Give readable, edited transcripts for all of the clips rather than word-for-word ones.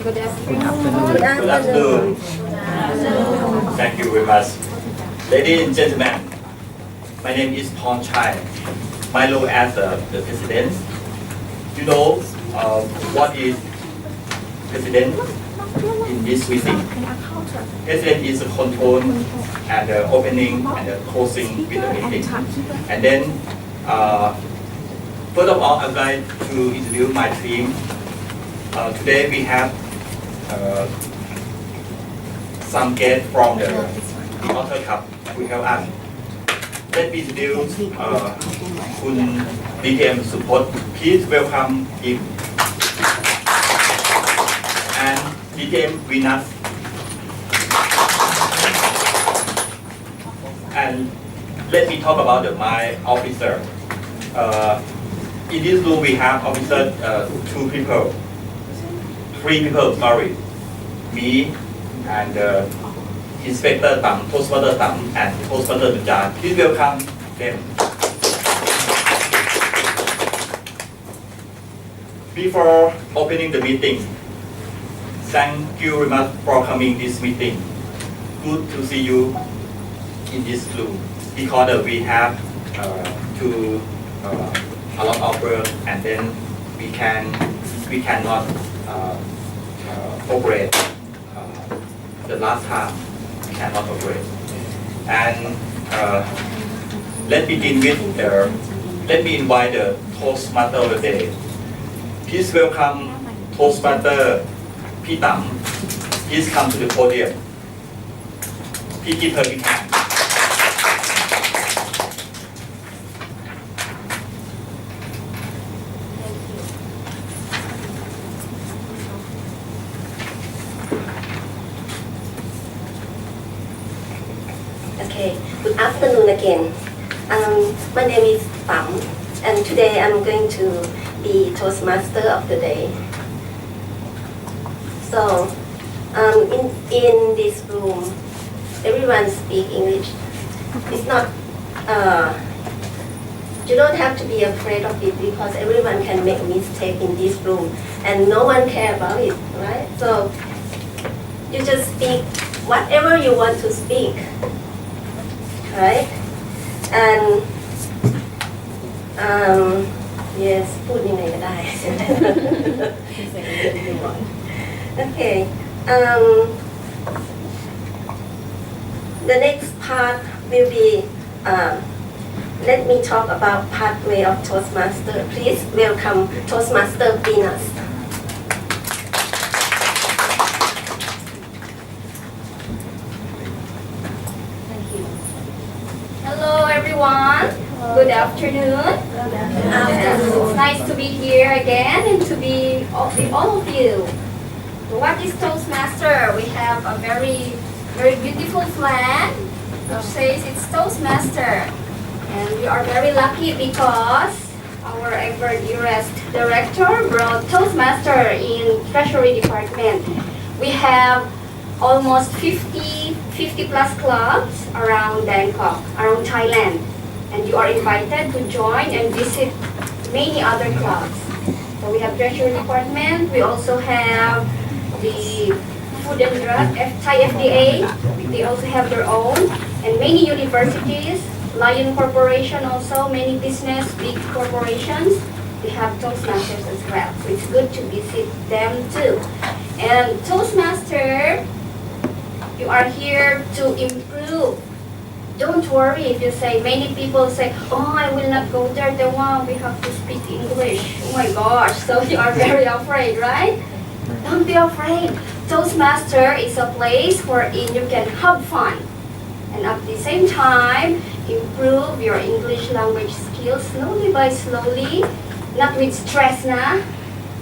Good afternoon. Good afternoon. Thank you very much. Ladies and gentlemen, my name is Pon Chai. My role as the president. You know what is president in this meeting? President is the control and the opening and the closing with the meeting. And then, first of all, I'd like to introduce my team. Today we have some guests from the Author Cup to help us. Let me introduce Kun DTM Support. Please welcome him. And DTM Venus. And let me talk about my officer. In this room we have officer three people, sorry. Me and Inspector Tam, Toastmaster Tam, and Toastmaster Dujan. Please welcome them. Before opening the meeting, thank you very much for coming this meeting. Good to see you in this room because we have a lot of work, and then we cannot operate the last time. We cannot operate. And let me invite the Toastmaster of the day. Please welcome Toastmaster Pi Tam. Please come to the podium. Please give her a big hand. Okay, good afternoon again. My name is Tam, and today I'm going to be Toastmaster of the day. So, in this room, everyone speaks English. It's not, you don't have to be afraid of it because everyone can make mistake in this room, and no one cares about it, right? So, you just speak whatever you want to speak. Right? And yes, พูดยังไงก็ได้ Okay. The next part will be let me talk about pathway of Toastmaster. Please welcome Toastmaster Venus. Hello everyone. Good afternoon. It's nice to be here again and to be with all of you. What is Toastmaster? We have a very beautiful flag which says it's Toastmaster, and we are very lucky because our ever dearest director brought Toastmaster in Treasury Department. We have almost 50 plus clubs around Bangkok, around Thailand, and you are invited to join and visit many other clubs. So we have Treasury Department, we also have the Food and Drug, Thai FDA, they also have their own, and many universities, Lion Corporation also, many business, big corporations, they have Toastmasters as well. So it's good to visit them too. And Toastmaster, you are here to improve. Don't worry if you say, many people say, oh, I will not go there, then we have to speak English. Oh my gosh, so you are very afraid, right? Don't be afraid. Toastmaster is a place wherein you can have fun and at the same time improve your English language skills slowly by slowly, not with stress na.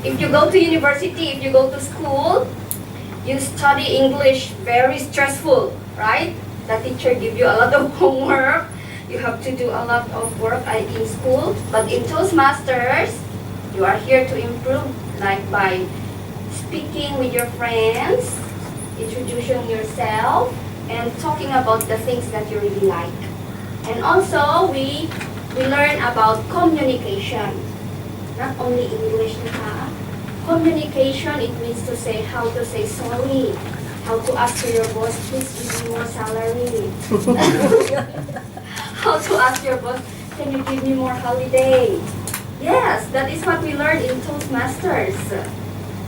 If you go to university, if you go to school, you study English very stressful, right? The teacher give you a lot of homework. You have to do a lot of work in school. But in Toastmasters, you are here to improve, like by speaking with your friends, introducing yourself, and talking about the things that you really like. And also, we learn about communication. Not only English, communication, it means to say how to say sorry, how to ask to your boss, please give me more salary. How to ask your boss, can you give me more holiday? Yes, that is what we learned in Toastmasters.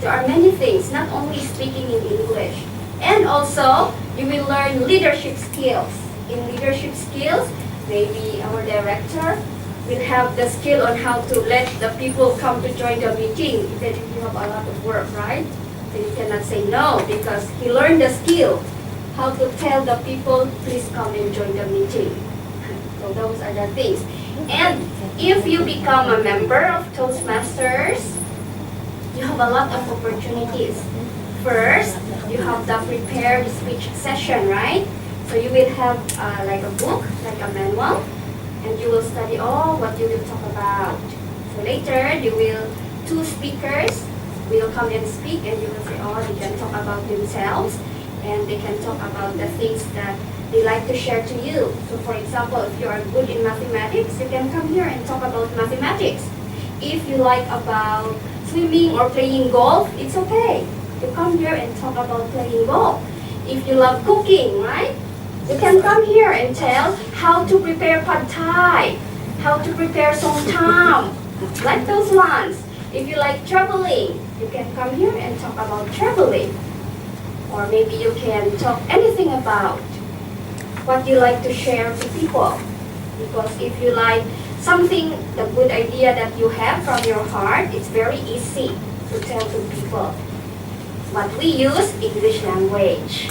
There are many things, not only speaking in English. And also, you will learn leadership skills. In leadership skills, maybe our director will have the skill on how to let the people come to join the meeting, even if you have a lot of work, right? So you cannot say no because he learned the skill, how to tell the people, please come and join the meeting. So those are the things. And if you become a member of Toastmasters, you have a lot of opportunities. First, you have the prepared speech session, right? So you will have like a book, like a manual, and you will study all what you will talk about. So later, you will, two speakers will come and speak, and you will say, oh, they can talk about themselves, and they can talk about the things that they like to share to you. So for example, if you are good in mathematics, you can come here and talk about mathematics. If you like about swimming or playing golf, it's okay. You come here and talk about playing golf. If you love cooking, right? You can come here and tell how to prepare pad thai, how to prepare som tam, like those ones. If you like traveling, you can come here and talk about traveling. Or maybe you can talk anything about what you like to share to people. Because if you like something, the good idea that you have from your heart, it's very easy to tell to people. What we use, English language.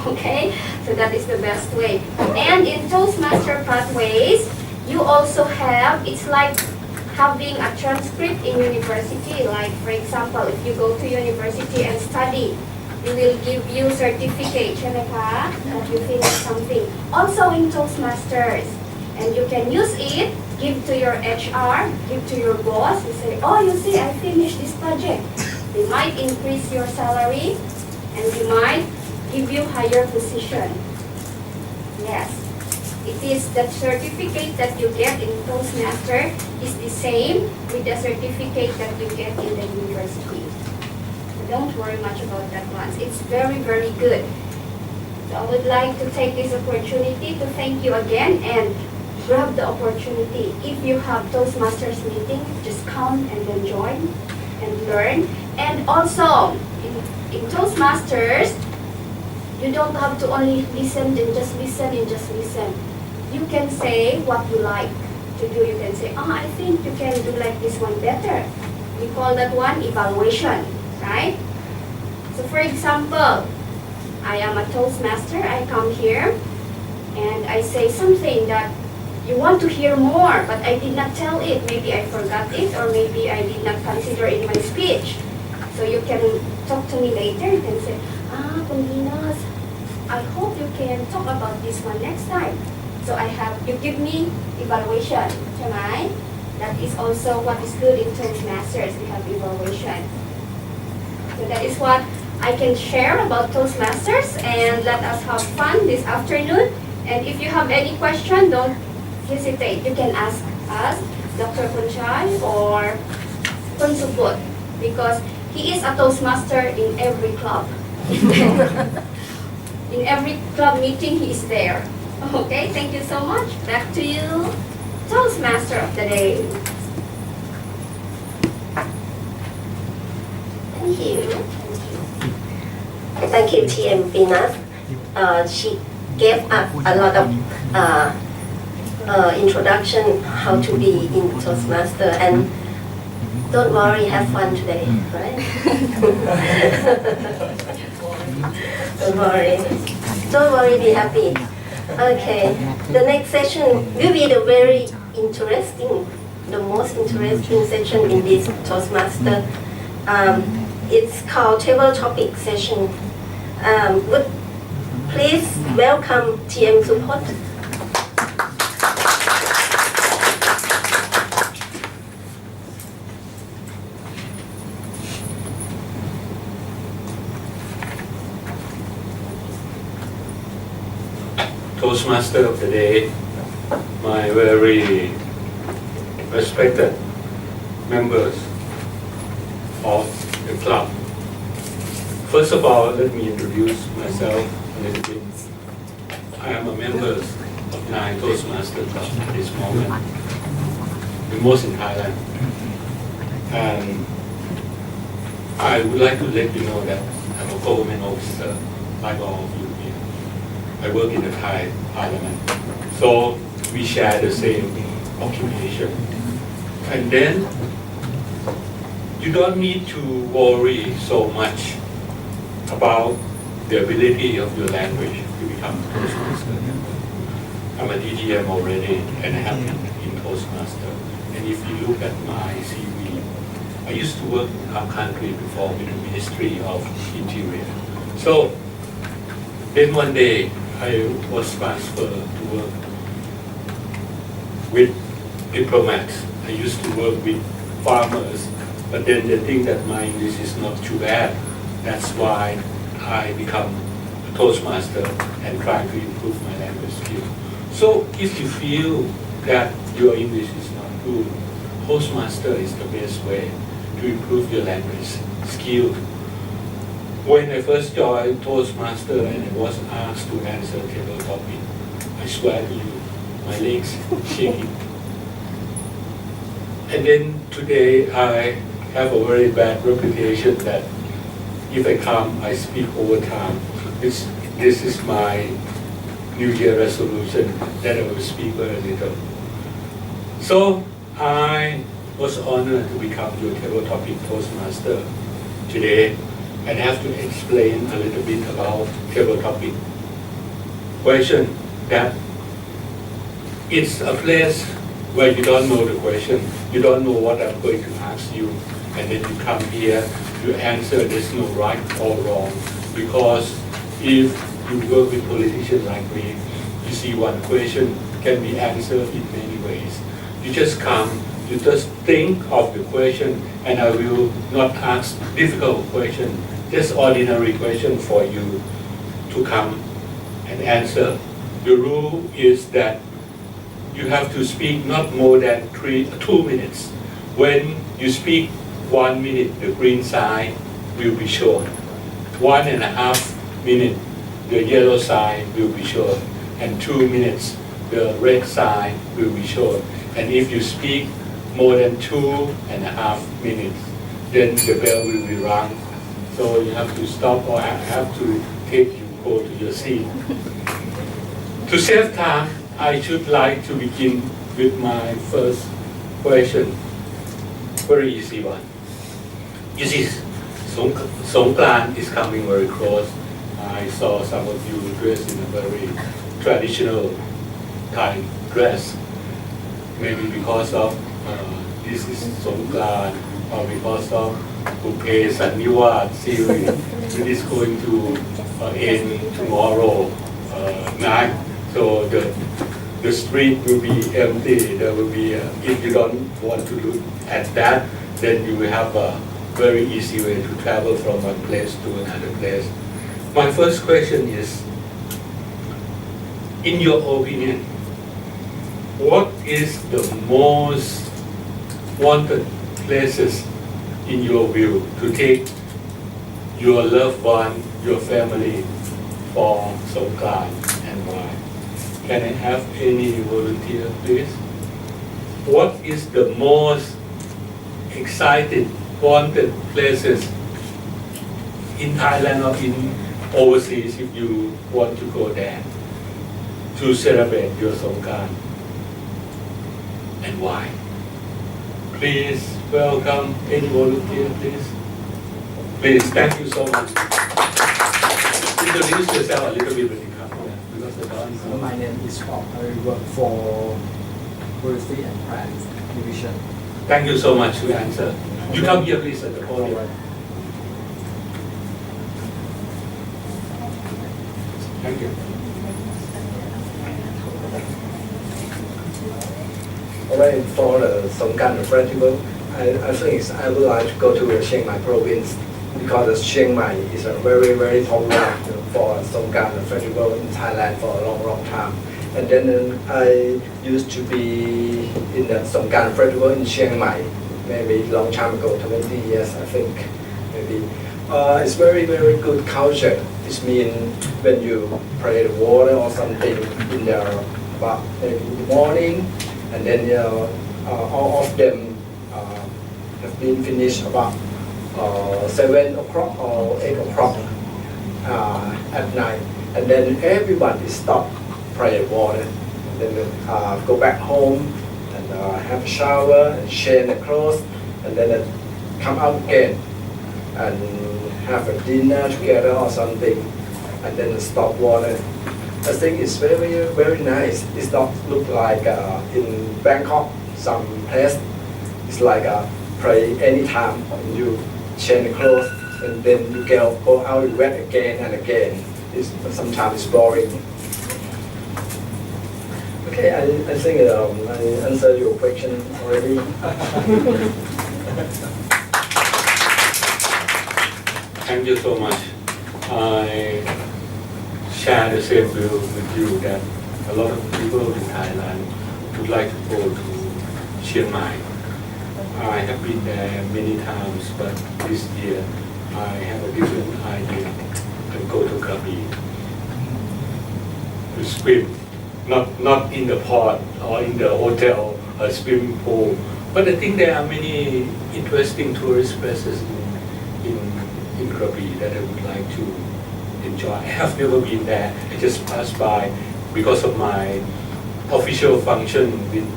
Okay? So that is the best way. And in Toastmaster Pathways, you also have, it's like having a transcript in university. Like for example, if you go to university and study, we will give you certificate, that you finished something. Also in Toastmasters. And you can use it, give to your HR, give to your boss. You say, oh, you see, I finished this project. They might increase your salary, and they might give you higher position. Yes. It is the certificate that you get in Toastmaster is the same with the certificate that you get in the university. Don't worry much about that one. It's very, very good. So I would like to take this opportunity to thank you again and grab the opportunity. If you have Toastmasters meeting, just come and then join and learn. And also, in Toastmasters, you don't have to only listen and just listen and just listen. You can say what you like to do. You can say, oh, I think you can do like this one better. We call that one evaluation. Right? So for example, I am a Toastmaster, I come here and I say something that you want to hear more, but I did not tell it. Maybe I forgot it, or maybe I did not consider in my speech. So you can talk to me later, you can say, Pangino's, I hope you can talk about this one next time. So you give me evaluation, right? That is also what is good in Toastmasters, we have evaluation. So that is what I can share about Toastmasters, and let us have fun this afternoon. And if you have any question, don't hesitate. You can ask us, Dr. Punchai or Kunsubut, because he is a Toastmaster in every club. In every club meeting, he is there. Okay, thank you so much. Back to you, Toastmaster of the day. Thank you. Thank you, TM Venus. She gave us a lot of introduction how to be in Toastmaster, and don't worry, have fun today, right? Don't worry, be happy. Okay, the next session will be the most interesting session in this Toastmaster. It's called table topic session. Please welcome TM Supot. Toastmaster of the day, my very respected members of the club. First of all, let me introduce myself a little bit. I am a member of 9 Toastmasters Club at this moment, the most in Thailand. And I would like to let you know that I'm a government officer, like all of you here. I work in the Thai Parliament. So we share the same occupation. And then you don't need to worry so much about the ability of your language to become a Toastmaster. I'm a DGM already and I have been in Toastmaster. And if you look at my CV, I used to work in our country before with the Ministry of Interior. So then one day I was transferred to work with diplomats. I used to work with farmers, but then they think that my English is not too bad. That's why I become a Toastmaster and try to improve my language skill. So if you feel that your English is not good, Toastmaster is the best way to improve your language skill. When I first joined Toastmaster and I was asked to answer table topic, I swear to you, my legs shaking. And then today I have a very bad reputation that if I come, I speak over time. This is my New Year resolution that I will speak very little. So I was honored to become your table topic Toastmaster today and have to explain a little bit about table topic. Question that it's a place where you don't know the question, you don't know what I'm going to ask you, and then you come here, you answer, there's no right or wrong, because if you work with politicians like me, you see one question can be answered in many ways. You just come, you just think of the question, and I will not ask difficult question, just ordinary question for you to come and answer. The rule is that you have to speak not more than 2 minutes. When you speak 1 minute, the green sign will be shown. 1.5 minutes, the yellow sign will be shown. And 2 minutes, the red sign will be shown. And if you speak more than 2.5 minutes, then the bell will be rung. So you have to stop or I have to take you go to your seat. To save time, I should like to begin with my first question. Very easy one. You see, Songkran is coming very close. I saw some of you dressed in a very traditional Thai dress. Maybe because of this is Songkran or because of Bupe Sanniwat series, it is going to end tomorrow night. So the street will be empty. There will be, if you don't want to look at that, then you will have a very easy way to travel from one place to another place. My first question is, in your opinion, what is the most wanted places in your view to take your loved one, your family for Songkran and why? Can I have any volunteer, please? What is the most excited, wanted places in Thailand or in overseas if you want to go there to celebrate your Songkran? And why? Please welcome any volunteer, please. Please, thank you so much. Introduce yourself a little bit when you come here, because I don't know. My name is Paul. I work for Policy and Crime Division. Thank you so much to answer. You come here, please, at the podium. Thank you. Alright, for the Songkran festival, I think I would like to go to Chiang Mai province because Chiang Mai is a very, very popular for Songkran festival in Thailand for a long, long time. And then I used to be in the Songkran festival in Chiang Mai, maybe long time ago, 20 years I think. maybe. It's very good culture. It means when you pray the water or something in the about maybe in the morning, and then all of them have been finished about 7 o'clock or 8 o'clock at night, and then everybody stop pray water, and then go back home and have a shower and change the clothes, and then come out again and have a dinner together or something, and then stop water. I think it's very nice. It's not look like in Bangkok some place. It's like pray anytime and you change the clothes and then you go out wet again and again. Sometimes it's boring. Okay, I think I answered your question already. Thank you so much. I share the same view with you that a lot of people in Thailand would like to go to Chiang Mai. I have been there many times, but this year I have a different idea and go to Krabi to swim, not in the port or in the hotel or swimming pool, but I think there are many interesting tourist places in Krabi that I would like to enjoy. I have never been there. I just passed by because of my official function with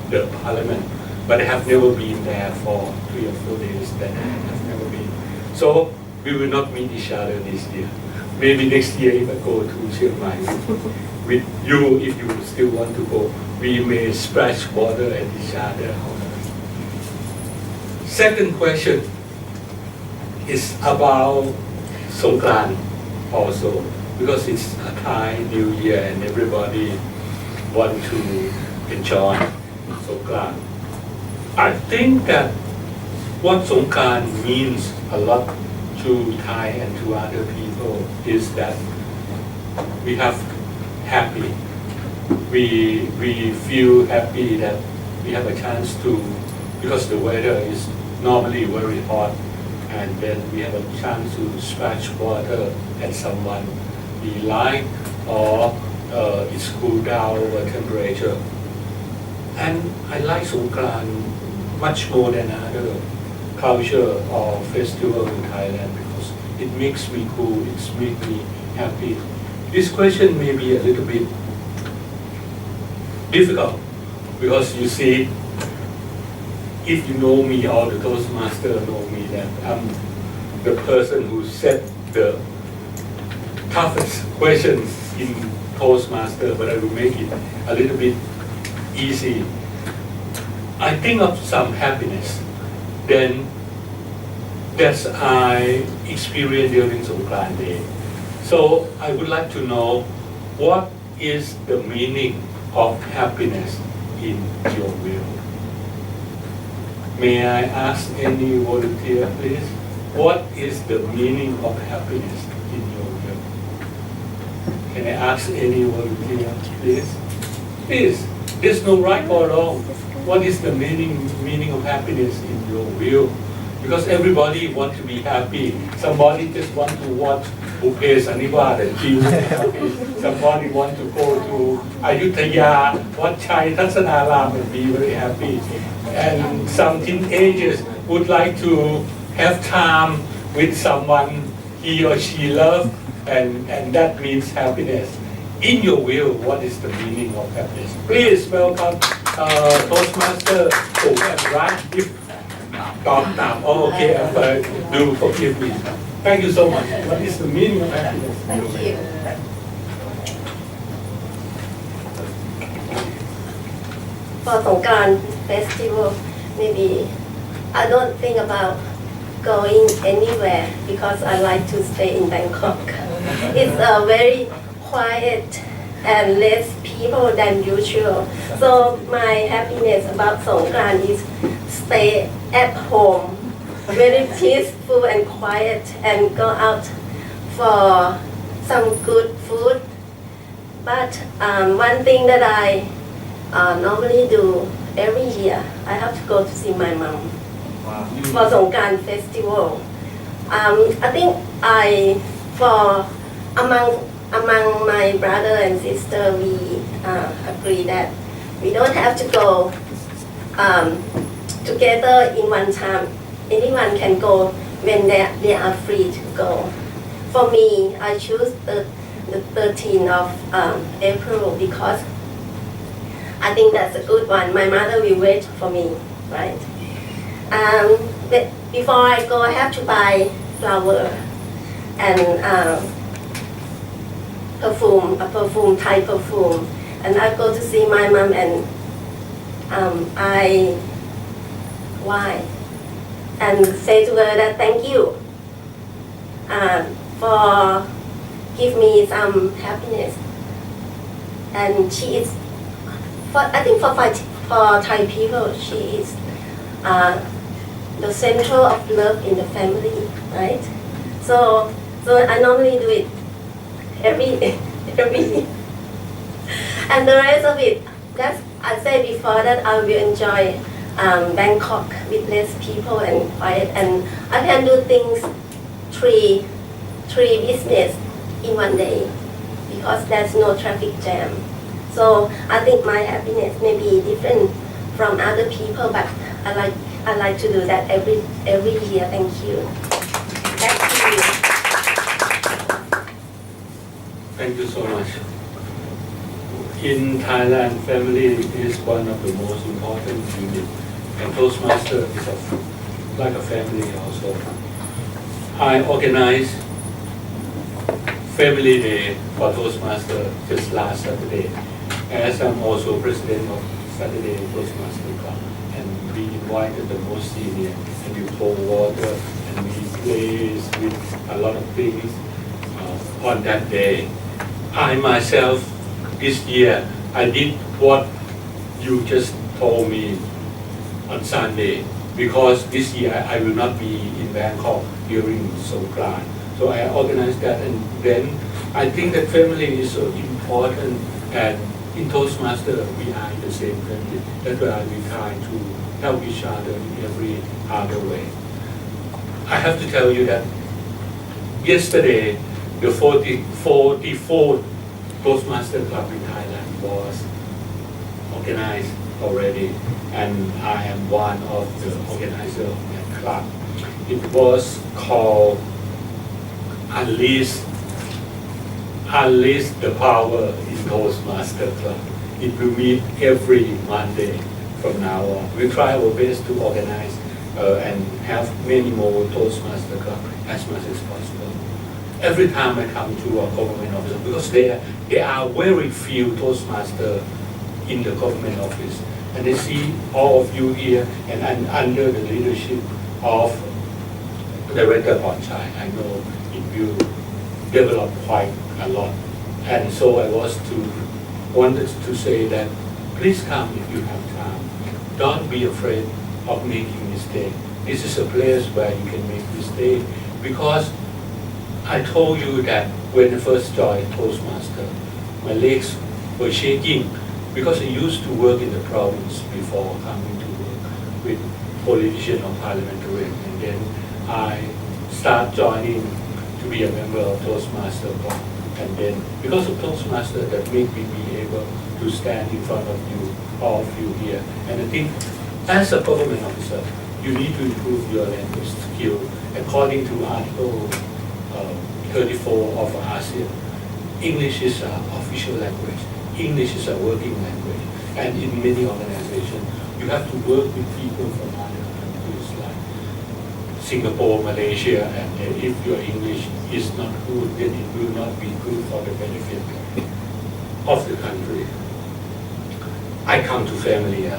the parliament, but I have never been there for 3 or 4 days. That I have never been. So we will not meet each other this year. Maybe next year if I go to Chiang Mai with you, if you still want to go, we may splash water at each other. Second question is about Songkran also, because it's a Thai New Year and everybody want to enjoy Songkran. I think that what Songkran means a lot to Thai and to other people is that we have happy. We feel happy that we have a chance to, because the weather is normally very hot, and then we have a chance to splash water at someone we like, or it's cool down our temperature. And I like Songkran much more than other culture or festival in Thailand because it makes me cool, it makes me happy. This question may be a little bit difficult because you see, if you know me or the Toastmaster know me, that I'm the person who set the toughest questions in Toastmaster, but I will make it a little bit easy. I think of some happiness, then that I experienced during Songkran Day. So I would like to know what is the meaning of happiness in your view. May I ask any volunteer, please? What is the meaning of happiness in your view? Can I ask any volunteer, please? Please, there's no right or wrong. What is the meaning of happiness in your view? Because everybody wants to be happy. Somebody just want to watch Bupphe Saniwad and feel happy. Somebody want to go to Ayutthaya, watch Chai Tassanaram and be very happy. And some teenagers would like to have time with someone he or she loves, and that means happiness. In your view, what is the meaning of happiness? Please welcome Toastmaster. Oh, I'm right. If oh, okay, do forgive me. Thank you so much. What is the meaning of happiness? Thank you. For Songkran festival, maybe I don't think about going anywhere because I like to stay in Bangkok. It's a very quiet and less people than usual. So my happiness about Songkran is stay at home, very peaceful and quiet, and go out for some good food. But one thing that I normally do every year, I have to go to see my mom for Songkran festival. I think for among my brother and sister, we agree that we don't have to go together in one time. Anyone can go when they are free to go. For me, I choose the 13th of April because I think that's a good one. My mother will wait for me, right? But before I go, I have to buy flower and perfume, Thai perfume. And I go to see my mom and why? And say to her that thank you for give me some happiness. And she is, I think for Thai people, she is the center of love in the family, right? So I normally do it every year. And the rest of it, that's I said before that I will enjoy Bangkok with less people and quiet, and I can do things three business in one day because there's no traffic jam. So I think my happiness may be different from other people, but I like to do that every year. Thank you. Back to you. Thank you so much. In Thailand, family is one of the most important units, and Toastmaster is like a family also. I organized Family Day for Toastmaster just last Saturday, as I'm also president of Saturday Toastmaster Club, and we invited the most senior, and we pour water, and we plays with a lot of things on that day. I myself, this year, I did what you just told me on Sunday, because this year I will not be in Bangkok during Songkran. So I organized that, and then I think that family is so important, and in Toastmaster we are in the same family. That's why we try to help each other in every other way. I have to tell you that yesterday, the 44th Toastmaster Club in Thailand was organized already, and I am one of the organizers of that club. It was called Unleash the Power in Toastmaster Club. It will meet every Monday from now on. We try our best to organize and have many more Toastmaster Club as much as possible. Every time I come to a government office, because there are very few Toastmasters in the government office, and I see all of you here, and under the leadership of Director Ponchai, I know it will develop quite a lot. And so I wanted to say that please come if you have time. Don't be afraid of making mistakes. This is a place where you can make mistakes, because I told you that when I first joined Toastmaster, my legs were shaking because I used to work in the province before coming to work with politicians or parliamentarians, and then I start joining to be a member of Toastmaster Club, and then because of Toastmaster that made me be able to stand in front of you, all of you here. And I think as a government officer, you need to improve your language skill according to Article 34 of ASEAN. English is an official language. English is a working language. And in many organizations, you have to work with people from other countries like Singapore, Malaysia, and if your English is not good, then it will not be good for the benefit of the country. I come to family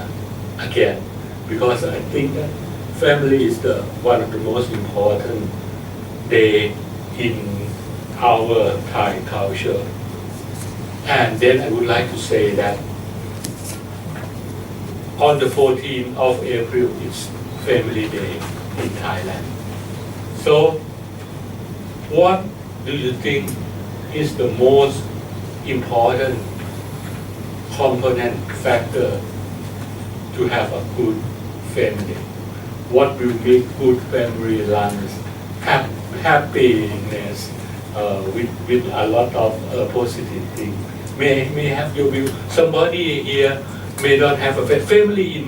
again, because I think that family is one of the most important day in our Thai culture. And then I would like to say that on the 14th of April, it's Family Day in Thailand. So what do you think is the most important component factor to have a good family? What will make good family runs happiness with a lot of positive things. May have your view. Somebody here may not have a family.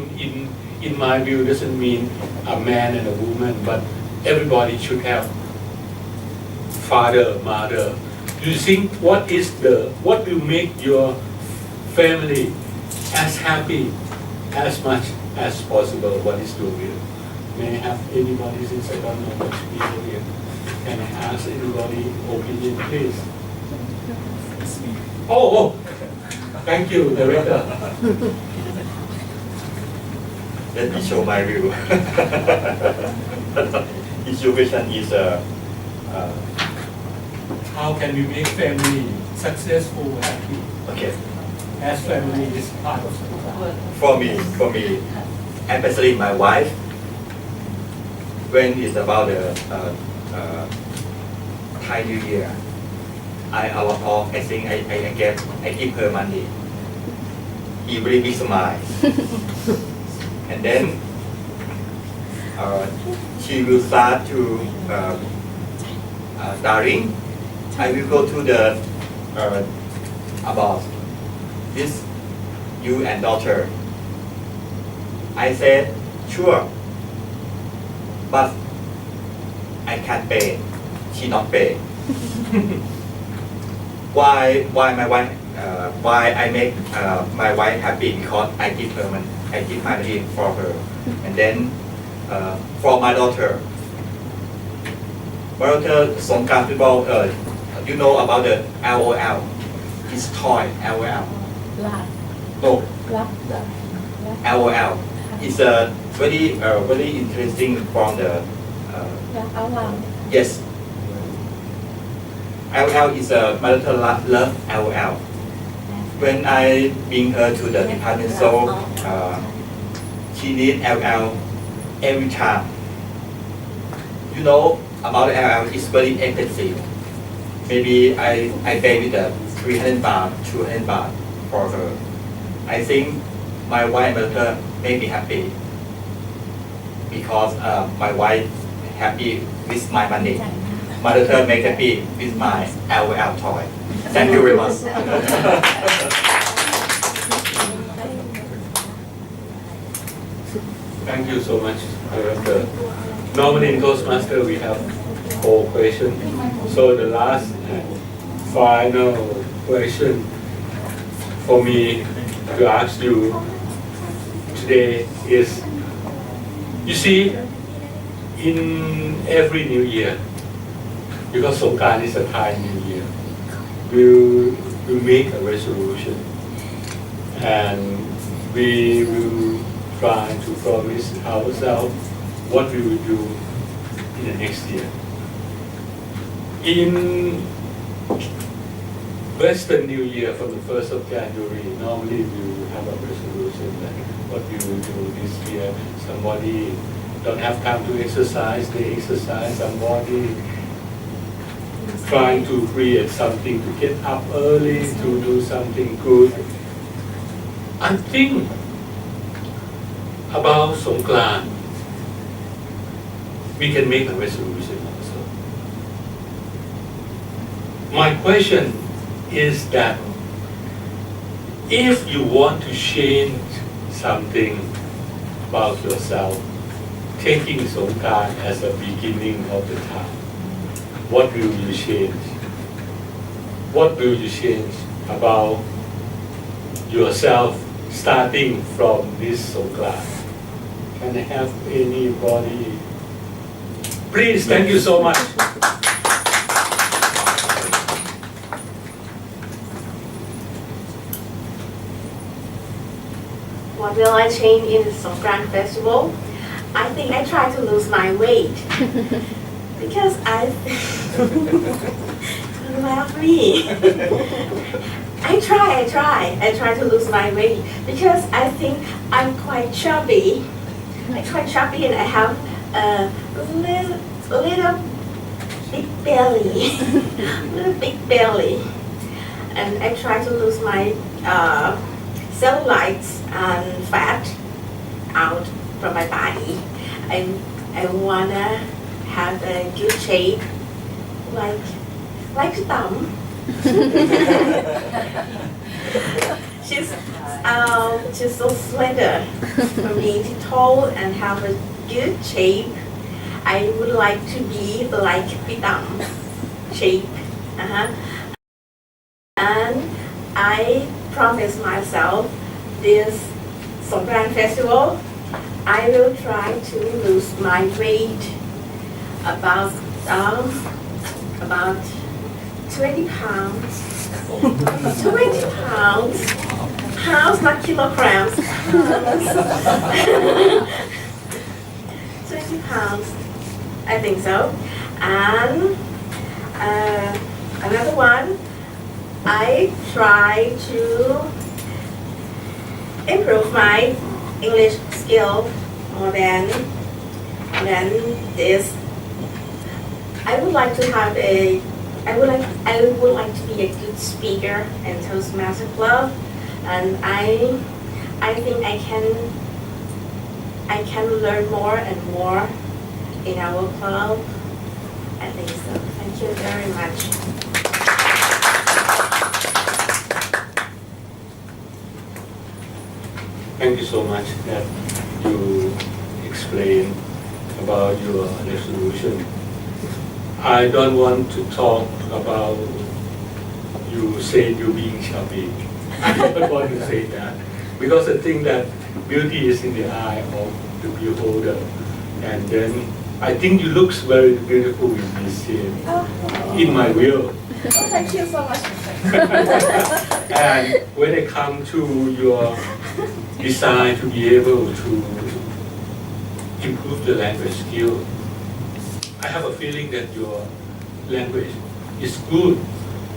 In my view, doesn't mean a man and a woman, but everybody should have father, mother. Do you think what will make your family as happy as much as possible? What is your view? May I have anybody, since I don't know much people here? Can I ask anybody opinion, please? Oh, thank you, Director. Let me show my view. Issue question is How can we make family successful, happy? okay. As family is part of the For me, especially my wife, when it's about the Thai New Year, I think I give her money. He really big smile, and then she will start to darling. I will go to the about this you and daughter. I said sure, but I can't pay. She not pay. Why my wife? Why I make my wife happy? Because I give her money. I give my money for her, and then for my daughter. My daughter Songkran football. You know about the LOL? It's toy LOL. No. LOL. It's a very interesting from the. Yes. LOL is a marital love LOL. When I bring her to the department store, she needs LOL every time. You know about LOL, it's very expensive. Maybe I pay with the 300 baht, 200 baht for her. I think my wife and daughter make me happy because my wife happy with my money. My daughter make happy with my LOL toy. Thank you very much. Thank you so much, Director. Normally in Toastmasters we have 4 questions. So the last and final question for me to ask you today is, you see, in every new year, because Songkran is a Thai New Year, we'll make a resolution and we will try to promise ourselves what we will do in the next year. In Western New Year, from the 1st of January, normally we will have a resolution that what we will do this year. Somebody don't have time to exercise, they exercise. Somebody trying to create something to get up early, to do something good. I think about Songkran, we can make a resolution also. My question is that if you want to change something about yourself, taking Songkran as a beginning of the time, what will you change? What will you change about yourself starting from this Songkran? Can I have anybody? Please, thank you so much. What will I change in the Songkran festival? I think I try to lose my weight because I laugh me. I try to lose my weight because I think I'm quite chubby. I'm quite chubby and I have a little big belly, little big belly, and I try to lose my cellulites and fat out from my body. I wanna have a good shape like Tam. She's so slender for me to tall and have a good shape. I would like to be like Tam shape. And I promised myself this Songkran festival, I will try to lose my weight about 20 pounds. 20 pounds. Pounds, not kilograms. 20 pounds. I think so. And another one, I try to improve my English skill more than this. I would like to be a good speaker in Toastmasters Club, and I think I can learn more and more in our club. I think so. Thank you very much. Thank you so much that you explained about your resolution. I don't want to talk about you say you being chubby. I don't want to say that because I think that beauty is in the eye of the beholder, and then I think you look very beautiful in this scene, in my view. Thank you so much. And when it comes to your desire to be able to improve the language skill, I have a feeling that your language is good,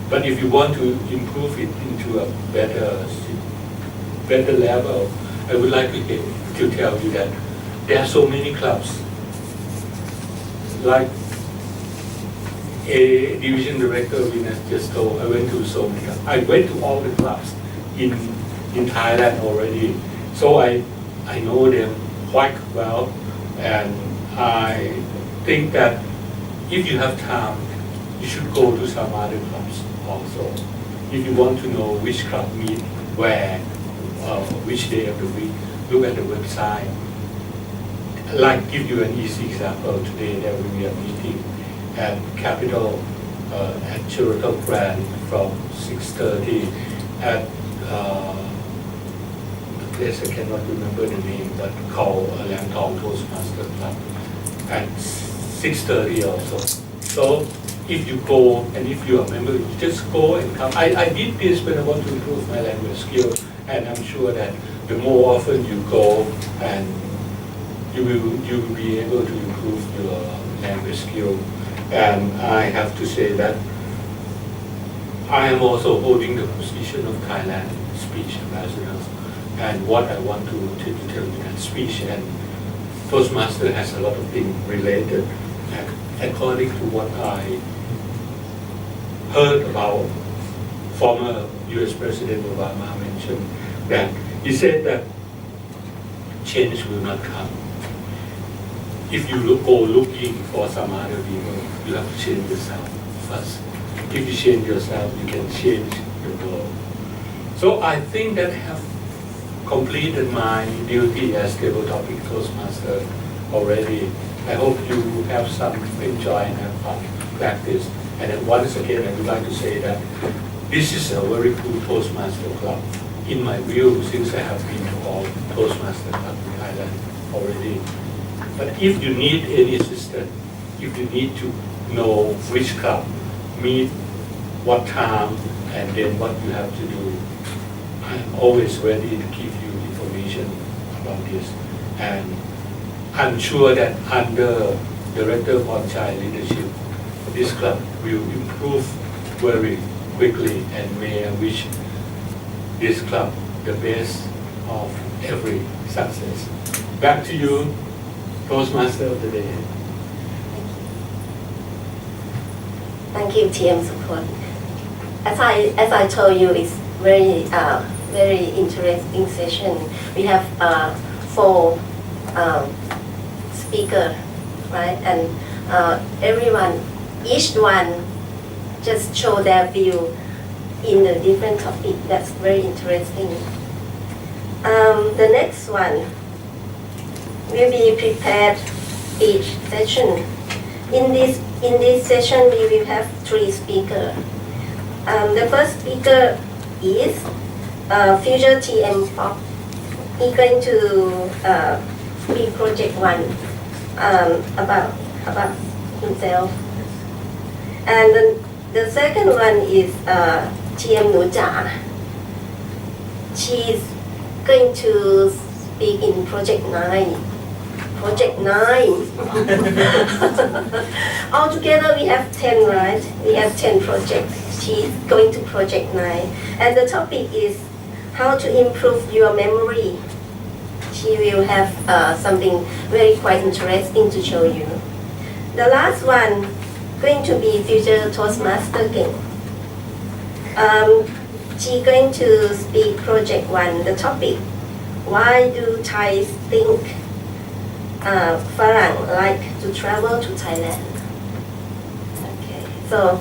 but if you want to improve it into a better level, I would like to tell you that there are so many clubs. Like a division director Venus just told, I went to so many clubs. I went to all the clubs in Thailand already, so I know them quite well, and I think that if you have time, you should go to some other clubs also. If you want to know which club meet where, which day of the week, look at the website. Like, give you an easy example. Today there will be a meeting at Capital at Sheraton Grand from 6:30 at the place I cannot remember the name, but called Lam Thong Toastmaster Club at 6:30 also. So if you go and if you are a member, you just go and come. I did this when I want to improve my language skill, and I'm sure that the more often you go, and you will be able to improve your language skill. And I have to say that I am also holding the position of Thailand speech ambassador, and what I want to tell you that speech and Toastmaster has a lot of things related. According to what I heard about former US President Obama mentioned, that he said that change will not come. If you go looking for some other people, you have to change yourself first. If you change yourself, you can change the world. So I think that I have completed my duty as table topic Toastmaster already. I hope you have some enjoy and have fun practice. And then once again, I would like to say that this is a very cool Toastmaster club. In my view, since I have been to all Toastmaster club in Thailand already. But if you need any assistance, if you need to know which club, meet, what time, and then what you have to do, I'm always ready to give you information about this. And I'm sure that under Director Ponchai leadership, this club will improve very quickly, and may I wish this club the best of every success. Back to you, Toastmaster of the Day. Thank you, TM support. As I told you, it's very interesting session. We have 4 speakers, right? And everyone each one just show their view in a different topic. That's very interesting. The next one will be prepared each session. In this session, we will have 3 speakers. The first speaker is Future TM Pop. He's going to speak project 1 about himself. And then the second one is TM Nuja. She's going to speak in project 9. Project 9. Altogether we have 10, right? We have 10 projects. She's going to project 9. And the topic is how to improve your memory. She will have something very quite interesting to show you. The last one going to be future Toastmaster King. She's going to speak project 1, the topic, why do Thais think Farang like to travel to Thailand? Okay, so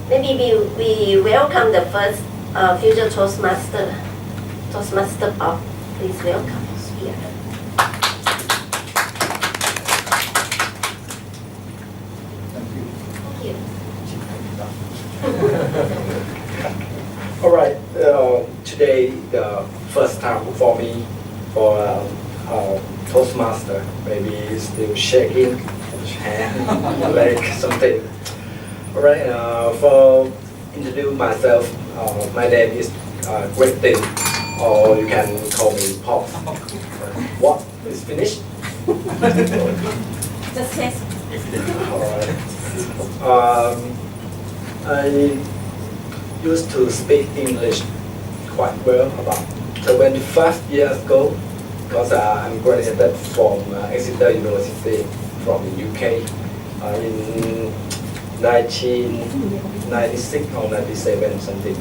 maybe we welcome the first future Toastmaster Bob. Please welcome here. Thank you. All right, today the first time for me for Toastmaster, maybe still shaking hand, like something. All right, for introduce myself, my name is Great Thing, or you can call me Pop. What is finished? Just test. All right. I used to speak English quite well about 25 years ago because I'm graduated from Exeter University from the UK in 1996 or 97 something.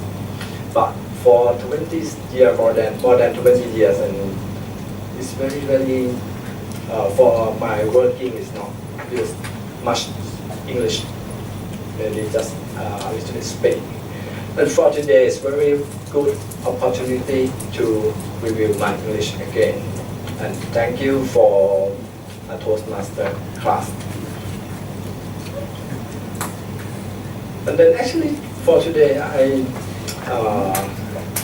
But for 20 years, more than 20 years, and it's very for my working is not use much English, maybe just a little bit speak. And for today, it's very good opportunity to review my English again. And thank you for a Toastmaster class. And then actually for today, I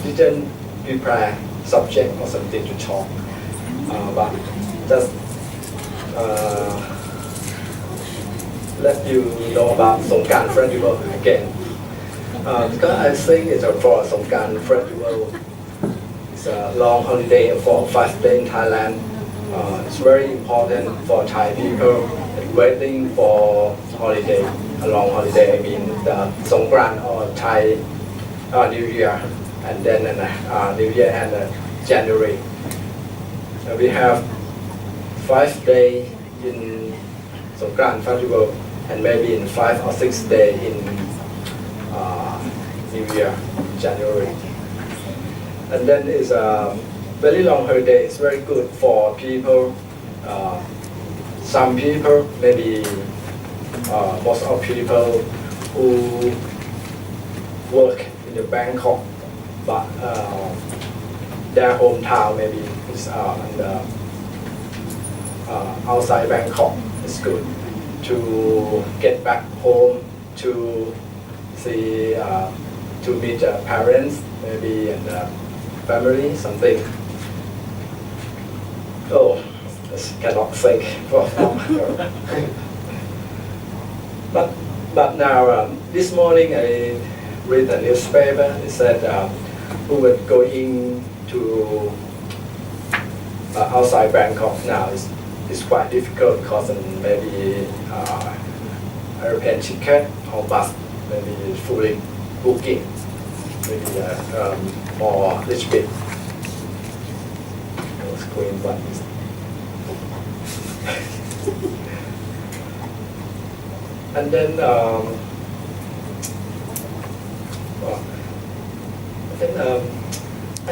didn't prepare subject or something to talk, but just let you know about Songkran Festival again. Because I think it's for Songkran Festival. It's a long holiday for 5 days in Thailand. It's very important for Thai people waiting for holiday, a long holiday. I mean the Songkran or Thai New Year, and then New Year and January. We have 5 days in Songkran Festival, and maybe in 5 or 6 days in New Year, January. And then it's a very long holiday. It's very good for people. Some people, maybe most of people who work in the Bangkok, but their hometown maybe is outside Bangkok. It's good to get back home to see to meet parents maybe and family something. Oh, I cannot think. But now this morning I read a newspaper. It said who was going to outside Bangkok now is quite difficult because maybe airplane ticket or bus maybe fully booking, maybe more little bit. Screen buttons. And then I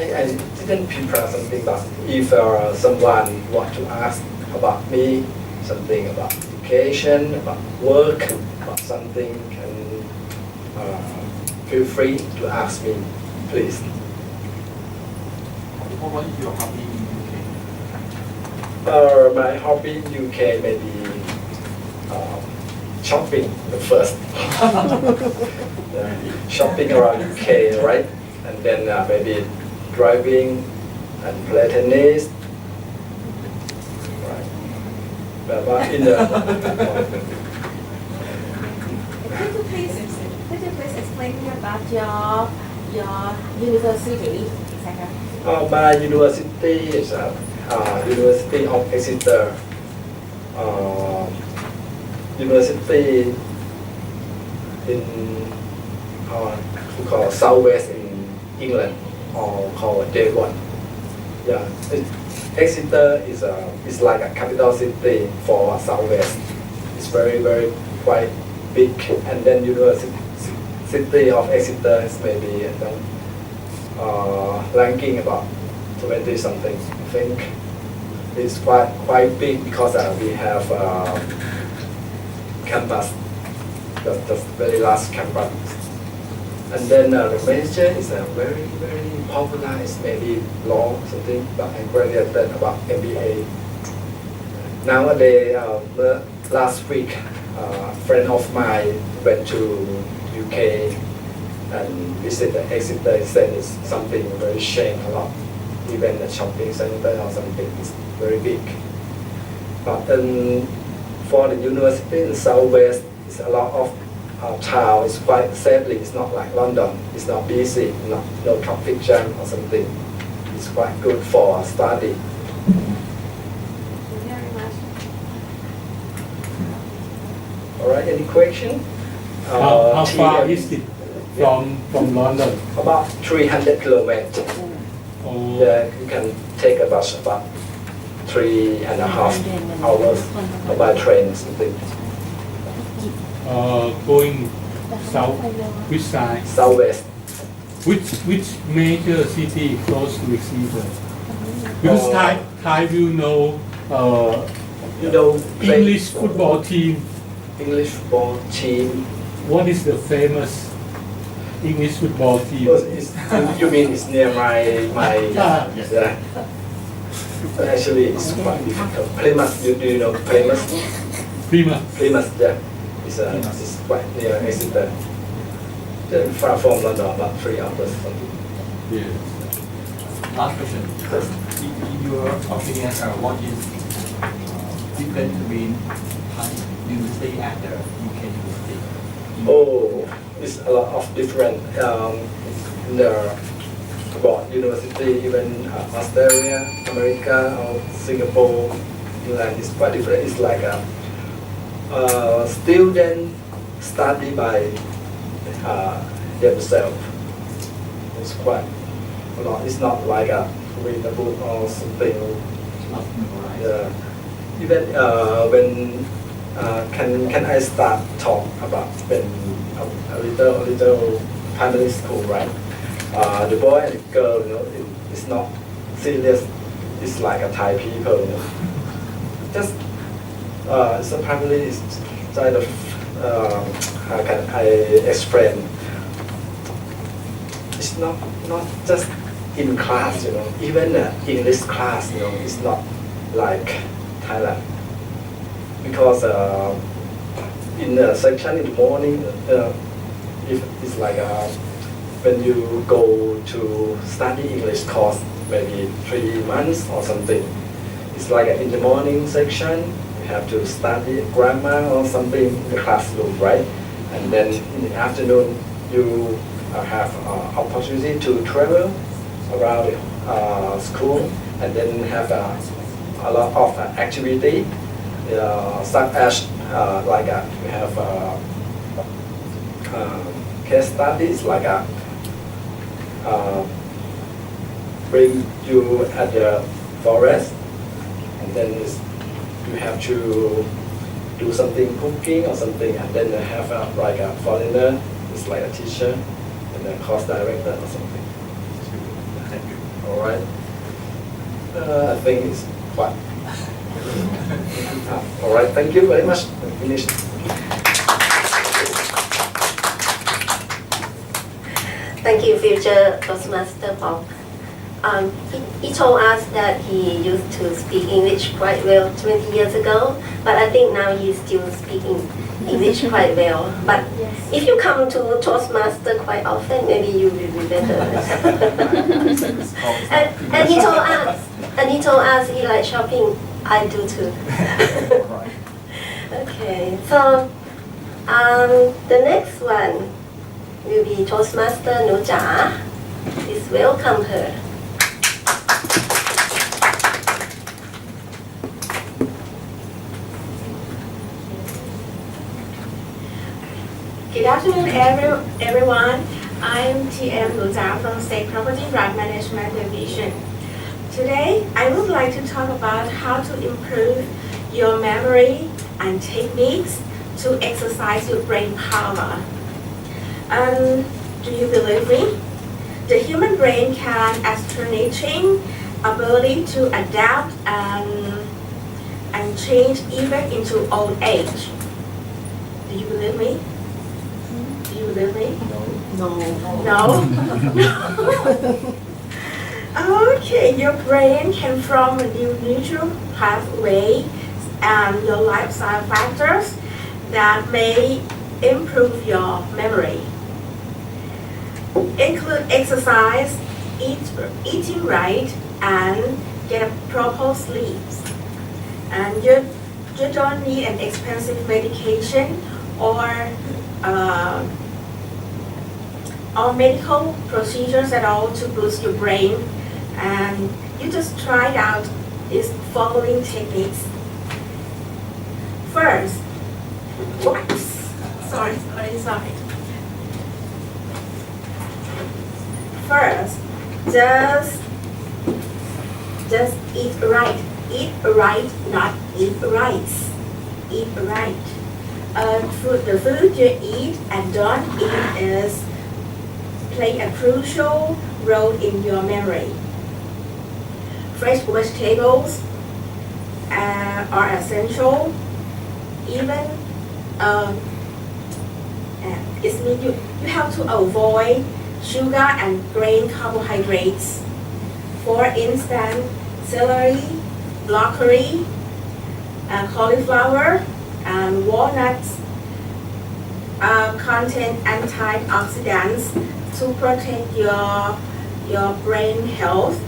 didn't prepare something, but if someone want to ask about me something about education, about work, about something, can feel free to ask me, please. What was your hobby in UK? My hobby in UK maybe shopping the first. Shopping around UK, right? And then maybe driving and play tennis. Right. But in the Could you please explain me about your university? my university is University of Exeter. University in we call Southwest in England, or called Devon. Yeah, Exeter is like a capital city for Southwest. It's very quite big, and then University of Exeter is maybe ranking about 20 something. I think it's quite big because we have campus, the very last campus. And then the major is very popular. It's maybe law something, but I graduated about MBA. Nowadays, last week, a friend of mine went to UK and visited Exeter. He said it's something very shame a lot. Even the shopping center or something is very big. But for the university in Southwest, it's a lot of town. It's quite safely. It's not like London. It's not busy. No traffic jam or something. It's quite good for study. Thank you very much. All right. Any question? How far is it from London? About 300 kilometers. Oh, Yeah, you can take a bus about 3.5 hours by train or something. going south, which side? Southwest. Which major city close to Exeter? Because Thai will know You know, English football team. English football team. What is the famous English football team? You mean it's near my Yes. yeah. Actually, it's quite difficult. Plymouth, do you know Plymouth? Plymouth, yeah. It's quite near Exeter. Far from London, about 3 hours. Yeah. Last question. In your opinion, what is different between Thai university and the UK university? Oh, it's a lot of different. In the about university, even Australia, America, or Singapore, England is quite different. It's like a student study by themselves. It's quite a lot. It's not like a read a book or something. Not memorized. Yeah. Even when can I start talk about when a little primary school, right? The boy and the girl, it's not serious. It's like a Thai people, Just so probably it's kind of how can I explain? It's not just in class, Even English class, it's not like Thailand. Because in the section in the morning, if it's like when you go to study English course, maybe 3 months or something, it's like in the morning section, you have to study grammar or something in the classroom, right? And then in the afternoon, you have opportunity to travel around school, and then have a lot of activity, such as like we have case studies, like bring you at the forest, and then you have to do something cooking or something, and then have like a foreigner, it's like a teacher and a course director or something. Thank you. All right. I think it's quite All right, thank you very much. I'm finished. Thank you, future Toastmaster Bob. He told us that he used to speak English quite well 20 years ago, but I think now he's still speaking English quite well. But if you come to Toastmaster quite often, maybe you will be better. and he told us he likes shopping. I do too. Okay, so the next one will be Toastmaster Nuja. Please welcome her. Good afternoon, everyone. I'm TM Nuja from State Property Right Management Division. Today, I would like to talk about how to improve your memory and techniques to exercise your brain power. Do you believe me? The human brain can astonishing ability to adapt and change even into old age. Do you believe me? Do you believe me? No. Okay, your brain can form a new neural pathway and your lifestyle factors that may improve your memory. Include exercise, eating right, and get a proper sleep. And you don't need an expensive medication or medical procedures at all to boost your brain, and you just try it out these following techniques. First, sorry. First, just eat right. Eat right, not eat rice. Eat right. The food you eat and don't eat play a crucial role in your memory. Fresh vegetables are essential. Even it means you have to avoid sugar and grain carbohydrates. For instance, celery, broccoli, cauliflower, and walnuts contain antioxidants to protect your brain health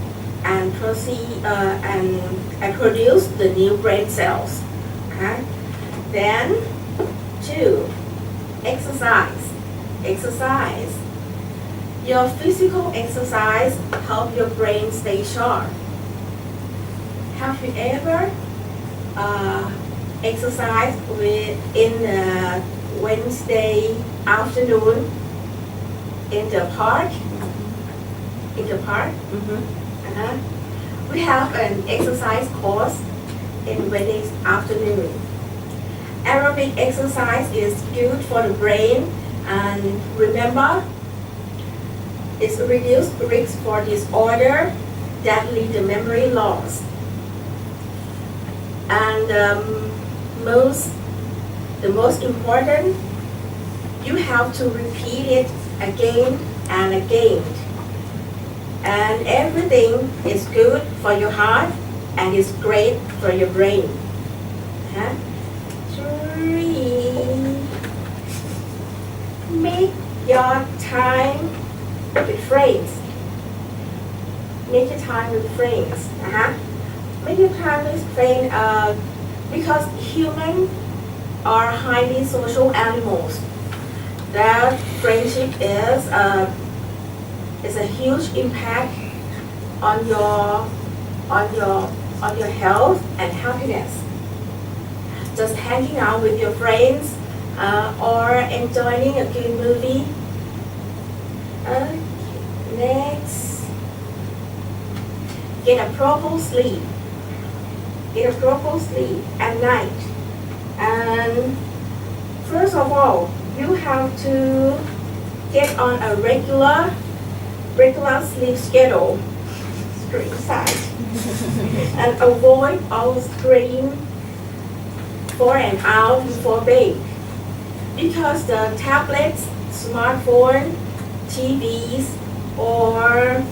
and produce the new brain cells. Okay? Then, 2, exercise. Your physical exercise help your brain stay sharp. Have you ever exercised in Wednesday afternoon in the park? We have an exercise course in Wednesday afternoon. Aerobic exercise is good for the brain, and remember, it's reduced risk for disorder that lead to memory loss. And the most important, you have to repeat it again and again. And everything is good for your heart and is great for your brain. 3, make your time with friends. Make your time with friends. Make your time with friends because humans are highly social animals. Their friendship is a huge impact on your health and happiness. Just hanging out with your friends or enjoying a good movie. Next, get a proper sleep. Get a proper sleep at night. And first of all, you have to get on a regular sleep schedule, screen side, and avoid all screen for an hour before bed. Because the tablets, smartphone, TVs, or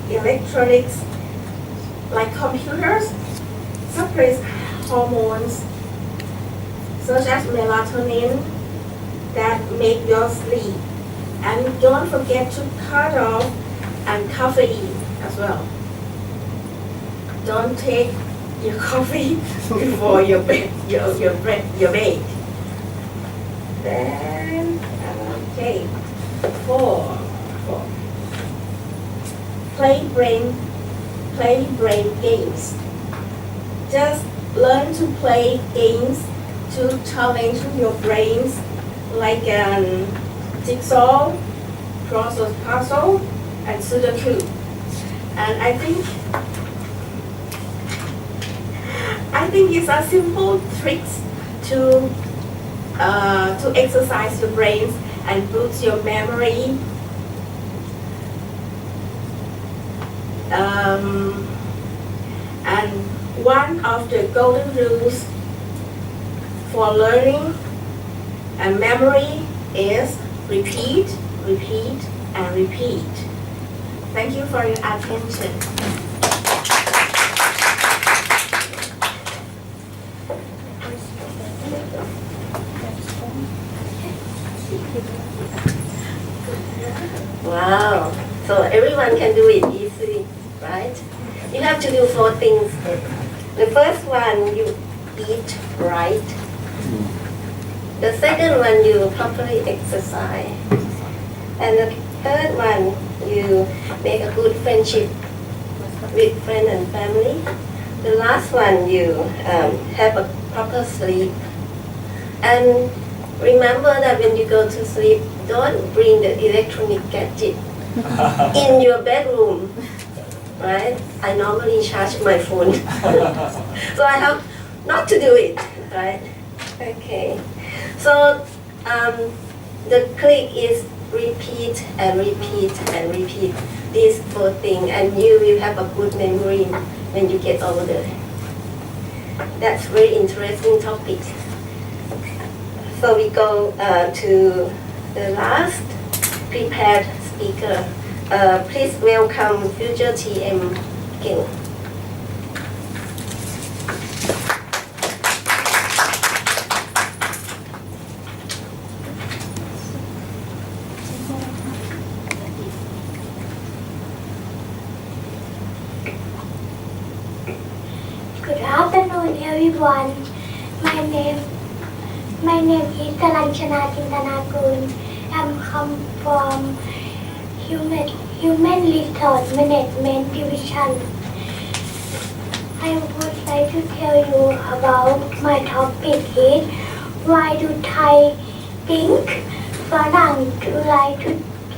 electronics like computers suppress hormones such as melatonin that make you sleep. And don't forget to cut off caffeine as well. Don't take your coffee before your bed. Then okay, four. Play brain games. Just learn to play games to challenge your brains, like jigsaw, crossword puzzle, and Sudoku. And I think it's a simple tricks to exercise your brains and boost your memory. And one of the golden rules for learning and memory is repeat, repeat, and repeat. Thank you for your attention. Wow. So everyone can do it easily, right? You have to do 4 things. The first one, you eat right. The second one, you properly exercise. And the third one, you make a good friendship with friends and family. The last one, you have a proper sleep. And remember that when you go to sleep, don't bring the electronic gadget in your bedroom, right? I normally charge my phone, so I have not to do it, right? Okay, so the click is repeat and repeat and repeat these 4 things, and you will have a good memory when you get older. That's very interesting topic. So we go to the last prepared speaker. Please welcome future TM King. Good afternoon, everyone. My name is Kalanchana Tintanakul. I'm come from Human Resource Management Division. I would like to tell you about my topic is why do Thai think Farang to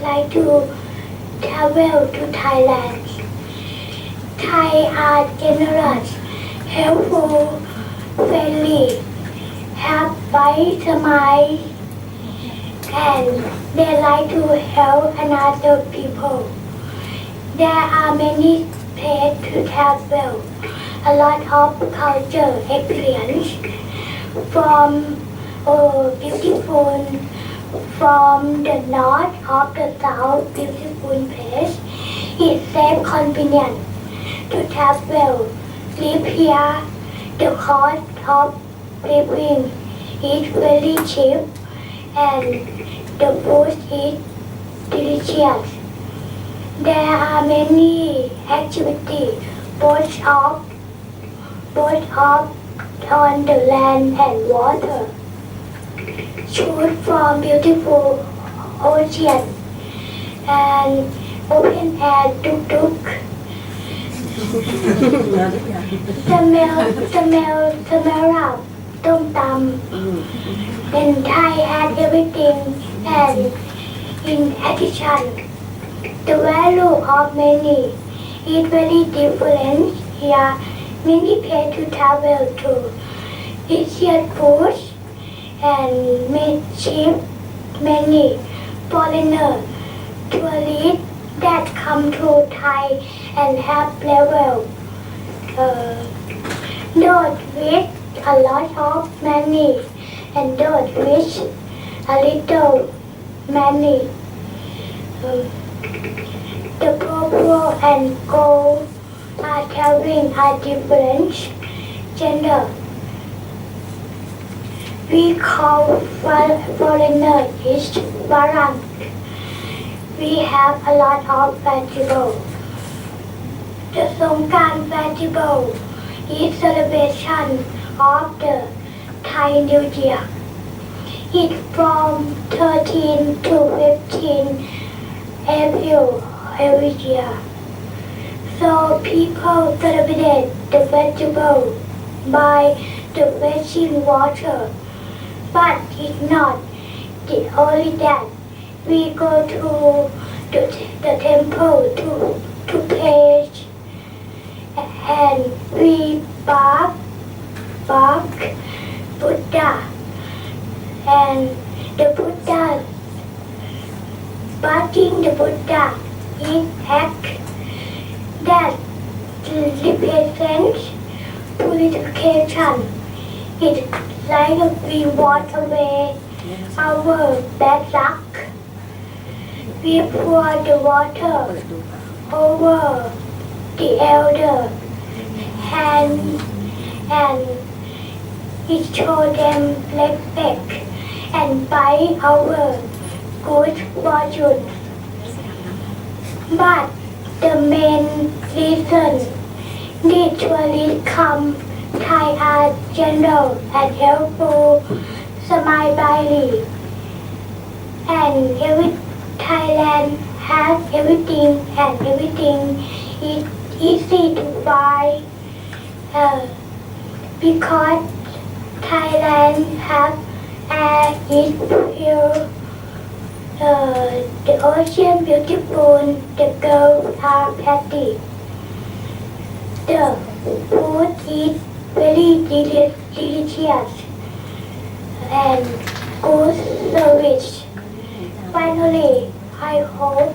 like to travel to Thailand? Thai are generous, helpful, friendly, have bright smile, and they like to help another people. There are many places to travel, a lot of culture experience from beautiful, from the north of the south, beautiful place. It's safe, convenient to travel. Live here, the cost of living is very cheap and the food is delicious. There are many activities, both on the land and water. Choose from beautiful ocean and open air tuk-tuk. Smell up, tom tam. And Thai has everything, and in addition, the value of money is very different here. Many pay to travel to delicious food and make cheap. Many foreigners, tourists that come to Thai and have level. Not with a lot of money and those which a little money. The purple and gold are having a different gender. We call foreigner is Farang. We have a lot of festivals. The Songkran festival is celebration of the Thai New Year. It's from 13 to 15 April every year. So people celebrate the festival by the fetching water. But it's not the only that. We go to the temple to pray and we bark Buddha and the Buddha barking the Buddha is act that represents purification. It's like we wash away our bad luck. We pour the water over the elder hand and it shows them respect and by our good fortune. But the main reason literally come Thai are gentle and helpful, smile brightly, and every Thailand has everything and everything is easy to buy because Thailand has air is pure, the ocean beautiful, the girls are pretty, the food is very delicious and good service. Finally, I hope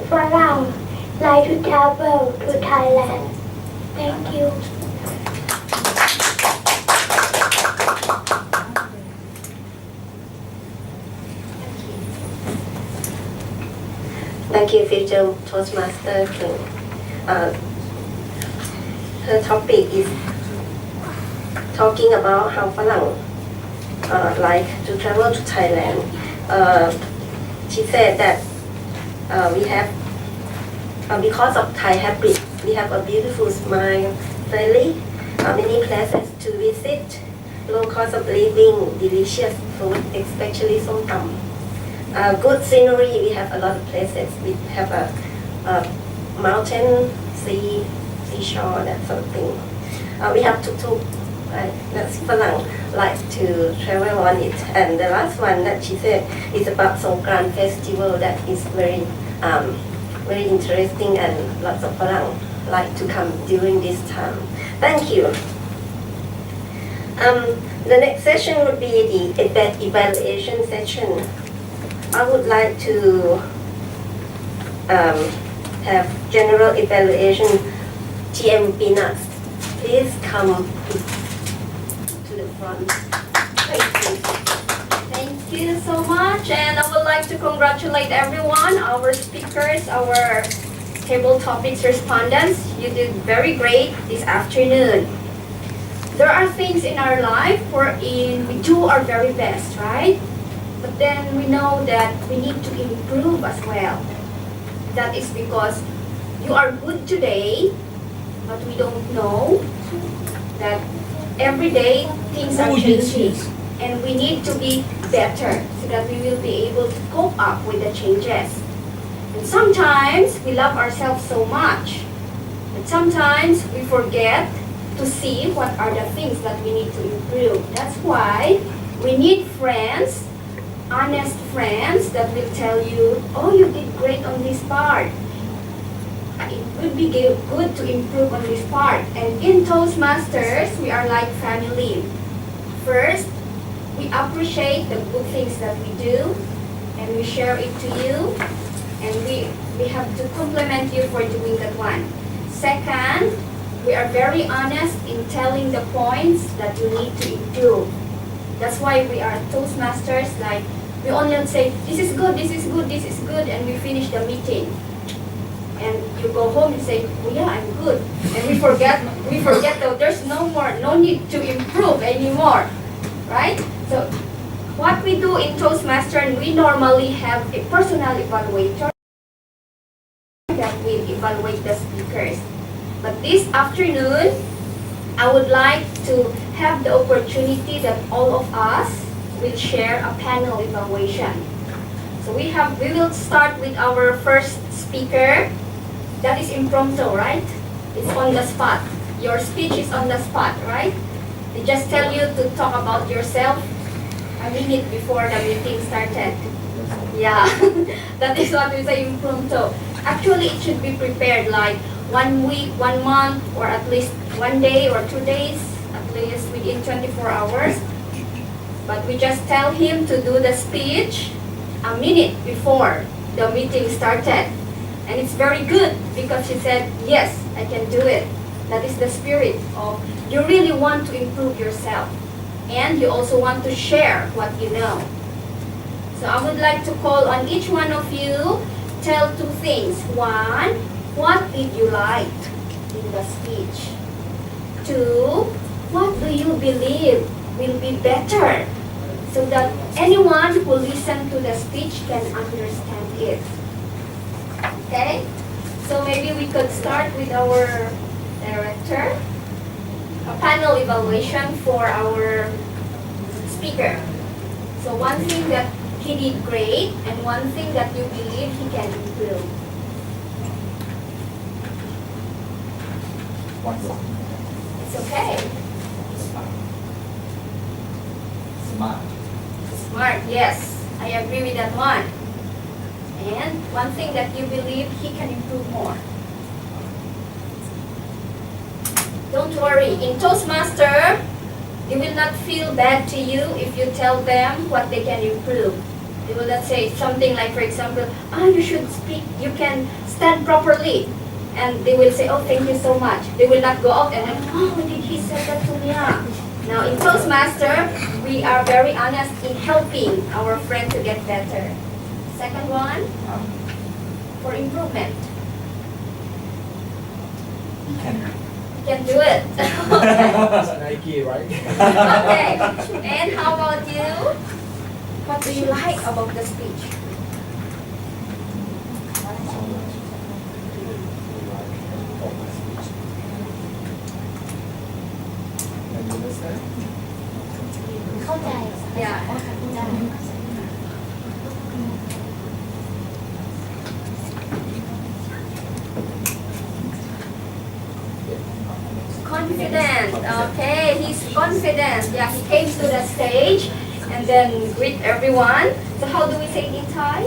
Farang like to travel to Thailand. Thank you. Thank you, future Toastmaster King. Her topic is talking about how Farang like to travel to Thailand. She said that we have, because of Thai habit, we have a beautiful smile, friendly, many places to visit, low cost of living, delicious food, especially somtam. Good scenery, we have a lot of places. We have a mountain, seashore, that sort of thing. We have tuk-tuk, right? That's Farang like to travel on it. And the last one that she said is about Songkran festival that is very interesting and lots of Farang like to come during this time. Thank you. The next session would be the evaluation session. I would like to have general evaluation. TM Peanuts, please come to the front. Thank you so much, and I would like to congratulate everyone, our speakers, our table topics respondents. You did very great this afternoon. There are things in our life wherein we do our very best, right? But then we know that we need to improve as well. That is because you are good today, but we don't know that every day things are changing and we need to be better so that we will be able to cope up with the changes. And sometimes we love ourselves so much, but sometimes we forget to see what are the things that we need to improve. That's why we need friends, honest friends that will tell you, oh, you did great on this part. It would be good to improve on this part. And in Toastmasters, we are like family. First, we appreciate the good things that we do, and we share it to you, and we have to compliment you for doing that one. Second, we are very honest in telling the points that you need to improve. That's why we are Toastmasters. Like, we only say, this is good, this is good, this is good, and we finish the meeting. And you go home and say, oh yeah, I'm good. And we forget that there's no need to improve anymore, right? So what we do in Toastmasters, we normally have a personal evaluator that will evaluate the speakers. But this afternoon, I would like to have the opportunity that all of us will share a panel evaluation. So we will start with our first speaker. That is impromptu, right? It's on the spot. Your speech is on the spot, right? They just tell you to talk about yourself a minute before the meeting started. Yeah, that is what we say impromptu. Actually, it should be prepared like 1 week, 1 month, or at least 1 day or 2 days, at least within 24 hours. But we just tell him to do the speech a minute before the meeting started. And it's very good because he said, yes, I can do it. That is the spirit of you really want to improve yourself. And you also want to share what you know. So I would like to call on each one of you, tell 2 things. 1, what did you like in the speech? 2, what do you believe will be better so that anyone who listens to the speech can understand it? Okay? So maybe we could start with our director. A panel evaluation for our speaker. So 1 thing that he did great and 1 thing that you believe he can improve. It's okay. Smart. Smart, yes. I agree with that one. And 1 thing that you believe he can improve more. Don't worry. In Toastmaster, they will not feel bad to you if you tell them what they can improve. They will not say something like, for example, you should speak, you can stand properly. And they will say, oh, thank you so much. They will not go out and then, oh, did he say that to me? Now, in Toastmaster, we are very honest in helping our friend to get better. Second one, for improvement. You can. You can do it. It's Nike, right? Okay. And how about you? What do you like about the speech? Yeah. Confident. Okay, he's confident. Yeah, he came to the stage and then greet everyone. So how do we say it in Thai?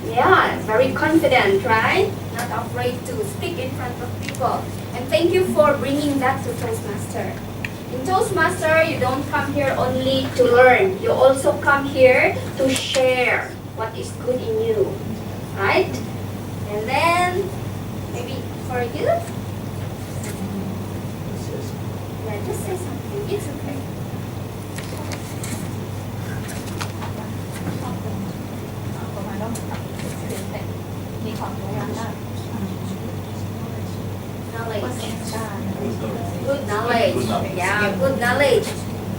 Yeah, very confident, right? Not afraid to speak in front of people. And thank you for bringing that to Toastmaster. In Toastmaster, you don't come here only to learn. You also come here to share what is good in you, right? And then, maybe for you, yeah, just say something. It's okay. Knowledge. Good knowledge. Good knowledge. Yeah, good knowledge.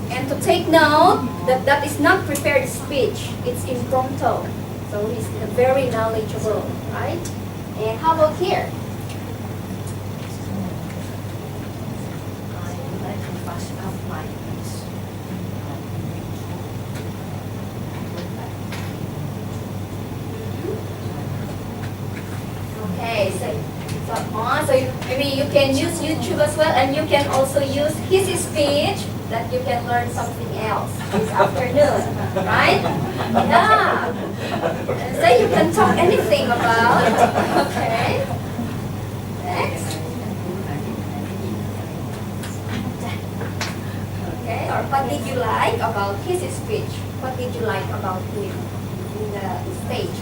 And to take note that that is not prepared speech. It's impromptu. So he's very knowledgeable, right? And how about here? Okay, so maybe you can use YouTube as well, and you can also use his speech that you can learn something else this afternoon, right? Yeah. And so you can talk anything about. Okay. Next. Okay, or what did you like about his speech? What did you like about him in the stage?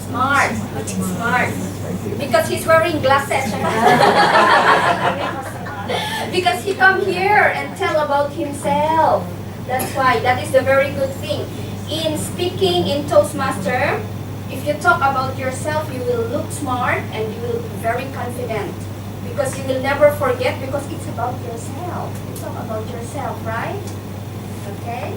Smart. Smart. Because he's wearing glasses. Because he come here and tell about himself. That's why. That is the very good thing. In speaking in Toastmaster, if you talk about yourself, you will look smart and you will be very confident. Because you will never forget because it's about yourself. You talk about yourself, right? Okay?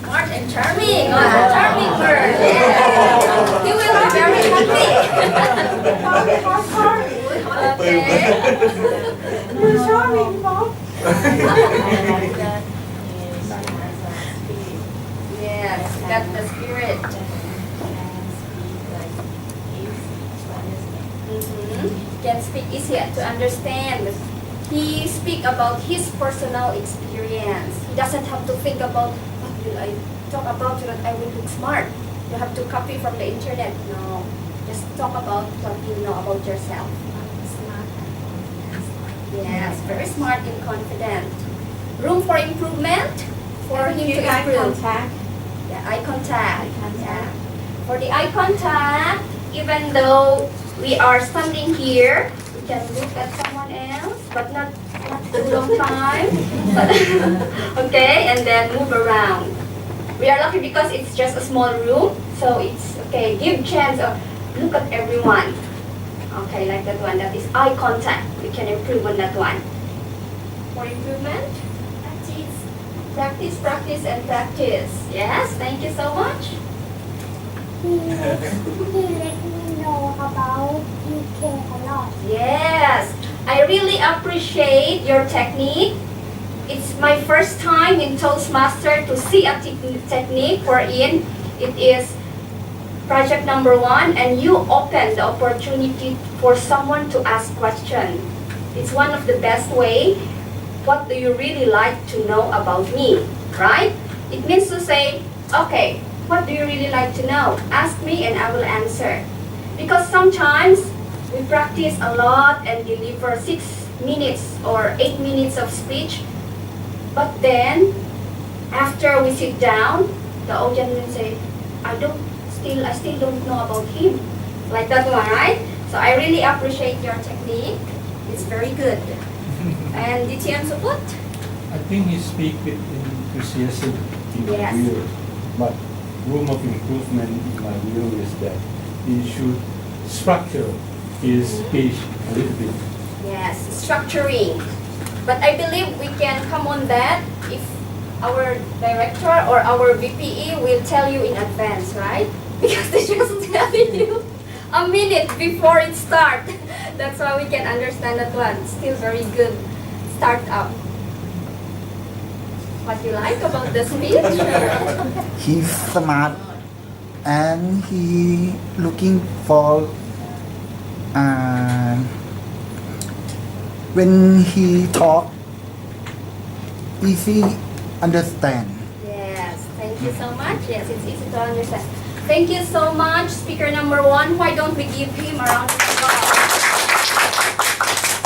Smart and charming. Oh, charming bird. Yeah. He will be very happy. Okay. You're charming, Bob. Yes, that's the spirit. Can speak easier to understand. He speak about his personal experience. He doesn't have to think about what will I talk about so that I will look smart. You have to copy from the internet. No, just talk about what you know about yourself. Yes, very smart and confident. Room for improvement for him to Eye improve. contact. Yeah, eye contact. Yeah. For the eye contact, even though we are standing here, we can look at someone else, but not too long time. Okay, and then move around. We are lucky because it's just a small room, so it's okay. Give chance of look at everyone. Okay, like that one. That is eye contact. We can improve on that one. For improvement, practice, practice, and practice. Yes, thank you so much. He let me know about UK a lot. Yes, I really appreciate your technique. It's my first time in Toastmaster to see a technique wherein it is project number 1 and you open the opportunity for someone to ask question. It's one of the best way. What do you really like to know about me, right? It means to say, okay, what do you really like to know? Ask me and I will answer. Because sometimes we practice a lot and deliver 6 minutes or 8 minutes of speech. But then, after we sit down, the audience will say, I still don't know about him. Like that one, right? So I really appreciate your technique. It's very good. And Ditian support? I think he speak with enthusiasm in my Yes. view, but room of improvement in my view is that he should structure his speech a little bit. Yes, structuring. But I believe we can come on that if our director or our VPE will tell you in advance, right? Because they just tell you a minute before it starts. That's why we can understand that one. Still very good start up. What you like about the speech? He's smart and he looking for when he talk easy understand. Yes, thank you so much. Yes, it's easy to understand. Thank you so much, speaker number 1. Why don't we give him a round of applause?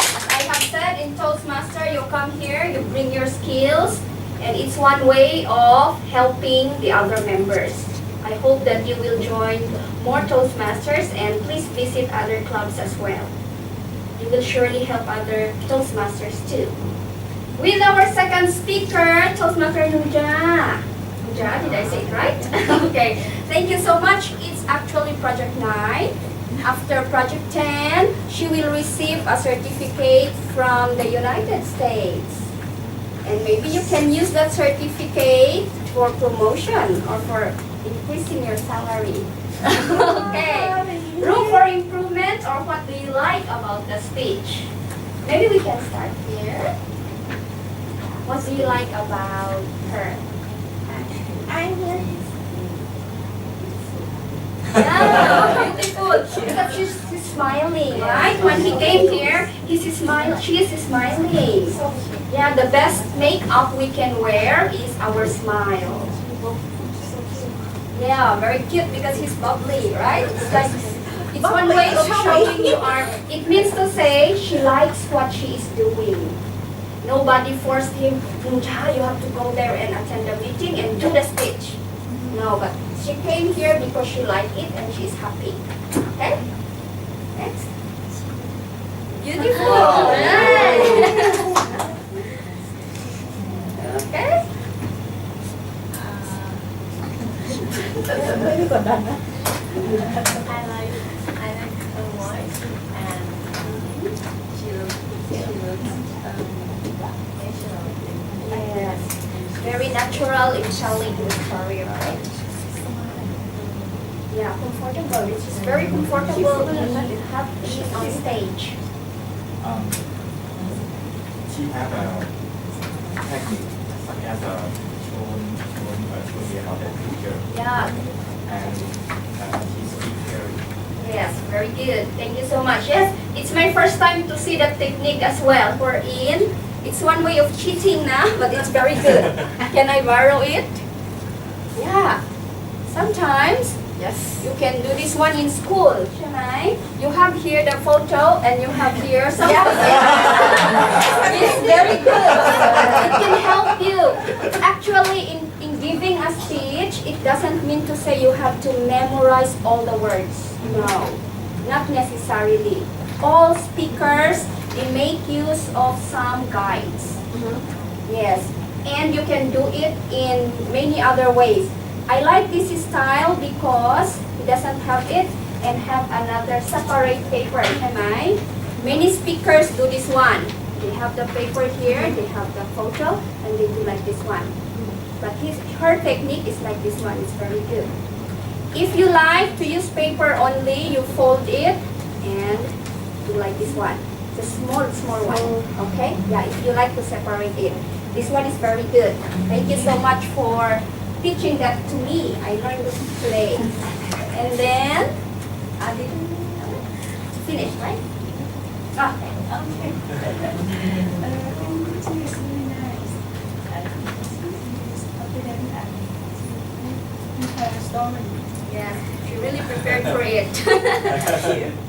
As I have said, in Toastmaster, you come here, you bring your skills, and it's one way of helping the other members. I hope that you will join more Toastmasters and please visit other clubs as well. You will surely help other Toastmasters too. With our second speaker, Toastmaster Nuja. Nuja, did I say it right? Okay, thank you so much. It's actually Project 9. After Project 10, she will receive a certificate from the United States. And maybe you can use that certificate for promotion or for increasing your salary. Okay. Room for improvement, or what do you like about the speech? Maybe we can start here. What do you like about her? Yeah, beautiful. Because she's smiling, right? When he came here, she is smiling. Yeah, the best makeup we can wear is our smile. Yeah, very cute because he's bubbly, right? It's like it's one way of showing you are. It means to say she likes what she is doing. Nobody forced him, Punja, you have to go there and attend the meeting and do the speech. No, but she came here because she liked it and she's happy. Okay? Next. Beautiful. Nice. Okay. I like her voice and she looks natural. Yes. Very natural in telling the story, right? Yeah, comfortable. It's very comfortable in happy on stage. She have a technique such as shown me how the picture Yeah. and she speaks very. Yes, very good. Thank you so much. Yes, it's my first time to see that technique as well. Wherein it's one way of cheating now, but it's very good. Can I borrow it? Yeah. Sometimes, yes, you can do this one in school. Can I? You have here the photo and you have here something. It's very good. It can help you. Actually, in giving a speech, it doesn't mean to say you have to memorize all the words. No, not necessarily. All speakers, they make use of some guides. Yes, and you can do it in many other ways. I like this style because it doesn't have it and have another separate paper. Can I? Many speakers do this one. They have the paper here, they have the photo, and they do like this one. But her technique is like this one. It's very good. If you like to use paper only, you fold it and do like this one. It's a small one. Okay? Yeah, if you like to separate it. This one is very good. Thank you so much for teaching that to me. I learned this today. And then, I didn't finish, right? Okay. Okay. It's really nice. Her story. Yeah, she really prepared for it.